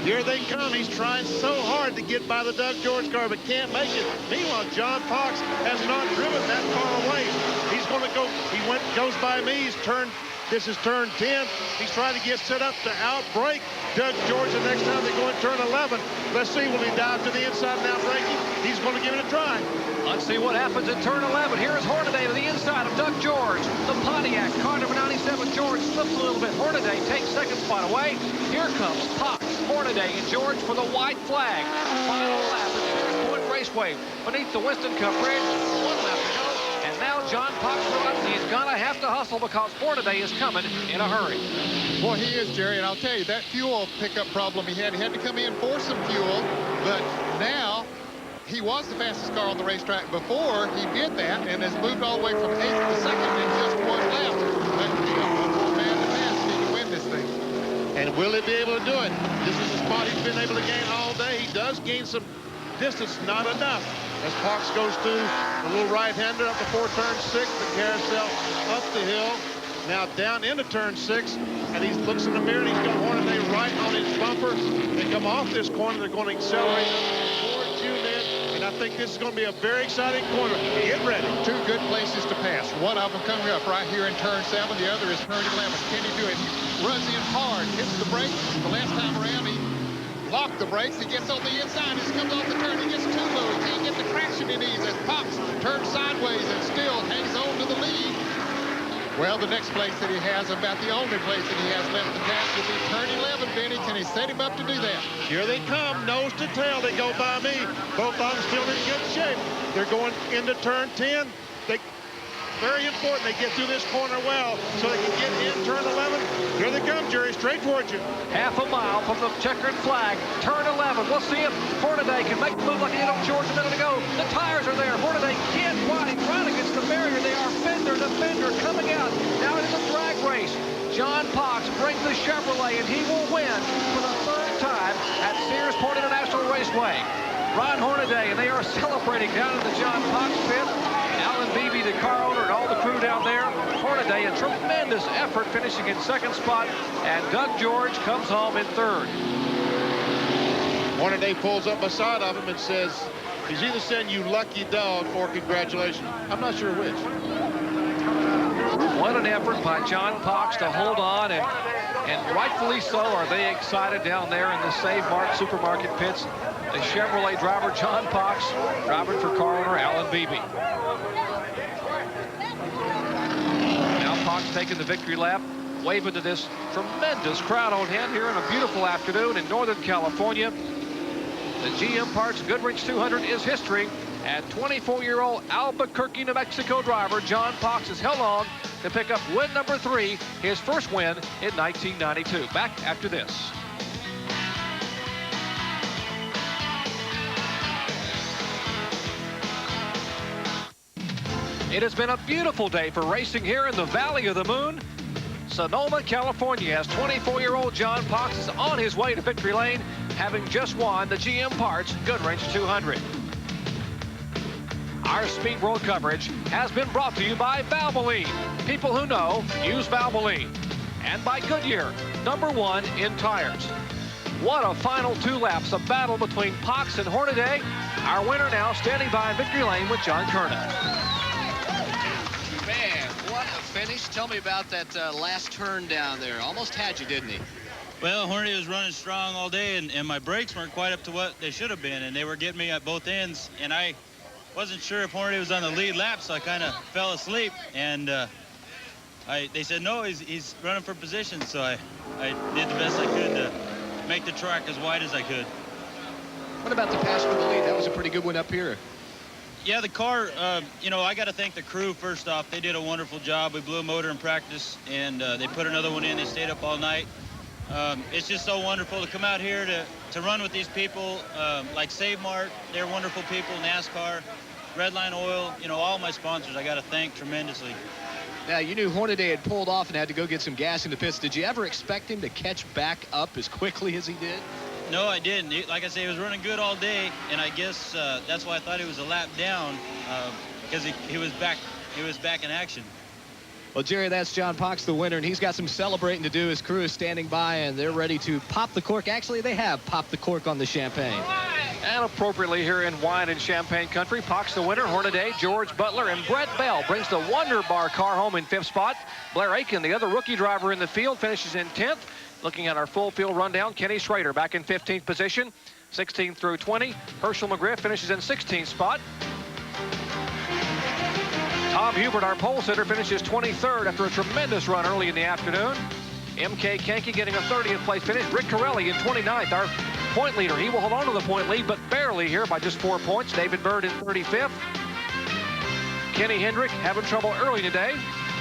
Here they come. He's trying so hard to get by the Doug George car, but can't make it. Meanwhile, John Fox has not driven that far away. He's going to go. Goes by me. This is turn 10. He's trying to get set up to outbrake Doug George the next time they go in turn 11. Let's see, will he dive to the inside and outbrake him? He's going to give it a try. Let's see what happens in turn 11. Here is Hornaday to the inside of Doug George. The Pontiac, car number 97, George slips a little bit. Hornaday takes 2nd spot away. Here comes Fox, Hornaday, and George for the white flag. Final lap at Sears Point Raceway beneath the Winston Cup Bridge. 1 lap to go. And now John Fox runs. He's going to have to hustle because Hornaday is coming in a hurry. Boy, he is, Jerry, and I'll tell you, that fuel pickup problem he had to come in for some fuel, but now he was the fastest car on the racetrack before he did that and has moved all the way from 8th to 2nd in just 1 lap. But he got one more man to pass if he can win this thing. And will he be able to do it? This is the spot he's been able to gain all day. He does gain some distance, not enough. As Fox goes through the little right-hander up before turn 6, the carousel up the hill. Now down into turn 6, and he looks in the mirror, and he's got Hornaday right on his bumper. They come off this corner, they're going to accelerate towards you, Ned, and I think this is going to be a very exciting corner. Get ready. 2 good places to pass. One of them coming up right here in turn 7. The other is turn 11. Can he do it? He runs in hard, hits the brake. The last time around, he locked the brakes. He gets on the inside. As he comes off the turn, he gets too low. He can't get the traction he needs as Fox turns sideways and still hangs on to the lead. Well, the next place that he has, about the only place that he has left to pass, will be turn 11, Benny. Can he set him up to do that? Here they come, nose to tail. They go by me. Both of them still in good shape. They're going into turn 10. Very important they get through this corner well so they can get in turn 11. Here they come, Jerry, straight towards you. Half a mile from the checkered flag. Turn 11. We'll see if Hornaday can make the move like he did on George a minute ago. The tires are there. Hornaday can't quite run against the barrier. They are fender to fender coming out. Now it is a drag race. John Pox brings the Chevrolet, and he will win for the third time at Sears Point International Raceway. Ron Hornaday, and they are celebrating down in the John Pox pit. Alan Beebe, the car owner, and all the crew down there. Hornaday, a tremendous effort, finishing in second spot, and Doug George comes home in third. Hornaday pulls up beside of him and says, he's either saying you lucky dog or congratulations. I'm not sure which. What an effort by John Pox to hold on, and rightfully so are they excited down there in the Save Mart supermarket pits. The Chevrolet driver, John Pox, driving for car owner Alan Beebe. Now Pox taking the victory lap, waving to this tremendous crowd on hand here on a beautiful afternoon in Northern California. The GM Parts Goodwrench 200 is history, and 24-year-old Albuquerque, New Mexico driver John Pox has held on to pick up win number 3, his first win in 1992. Back after this. It has been a beautiful day for racing here in the Valley of the Moon. Sonoma, California, as 24-year-old John Pox is on his way to victory lane, having just won the GM Parts Goodwrench 200. Our Speed World coverage has been brought to you by Valvoline. People who know use Valvoline. And by Goodyear, #1 in tires. What a final 2 laps, a battle between Pox and Hornaday. Our winner now standing by in victory lane with John Kernan. Man, what a finish. Tell me about that last turn down there. Almost had you, didn't he? Well, Hornaday was running strong all day, and my brakes weren't quite up to what they should have been, and they were getting me at both ends, and I wasn't sure if Hornaday was on the lead lap, so I kind of fell asleep, and they said, no, he's running for position, so I did the best I could to make the track as wide as I could. What about the pass for the lead? That was a pretty good one up here. Yeah, the car, you know, I got to thank the crew first off. They did a wonderful job. We blew a motor in practice, and they put another one in. They stayed up all night. It's just so wonderful to come out here to run with these people like Save Mart. They're wonderful people. NASCAR, Redline Oil, you know, all my sponsors I got to thank tremendously. Now, you knew Hornaday had pulled off and had to go get some gas in the pits. Did you ever expect him to catch back up as quickly as he did? No, I didn't. Like I say, he was running good all day, and I guess that's why I thought he was a lap down because he was back in action. Well, Jerry, that's John Pox, the winner, and he's got some celebrating to do. His crew is standing by, and they're ready to pop the cork. Actually, they have popped the cork on the champagne. And appropriately here in wine and champagne country, Pox the winner, Hornaday, George Butler, and Brett Bell brings the Wonder Bar car home in 5th spot. Blair Aiken, the other rookie driver in the field, finishes in 10th. Looking at our full field rundown, Kenny Schrader back in 15th position, 16th through 20. Herschel McGriff finishes in 16th spot. Tom Hubert, our pole sitter, finishes 23rd after a tremendous run early in the afternoon. M.K. Kanke getting a 30th place finish. Rick Corelli in 29th, our point leader. He will hold on to the point lead, but barely here by just 4 points. David Bird in 35th. Kenny Hendrick having trouble early today.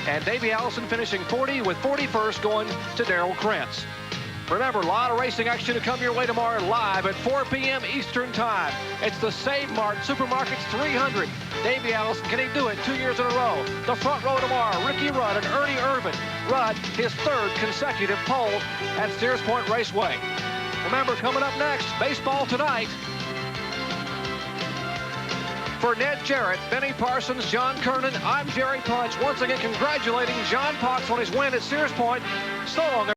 And Davey Allison finishing 40, with 41st going to Darrell Krantz. Remember, a lot of racing action to come your way tomorrow live at 4 p.m. Eastern Time. It's the Save Mart Supermarkets 300. Davey Allison, can he do it 2 years in a row? The front row tomorrow, Ricky Rudd and Ernie Irvin. Rudd, his 3rd consecutive pole at Sears Point Raceway. Remember, coming up next, baseball tonight. For Ned Jarrett, Benny Parsons, John Kernan, I'm Jerry Punch. Once again, congratulating John Pox on his win at Sears Point. So long.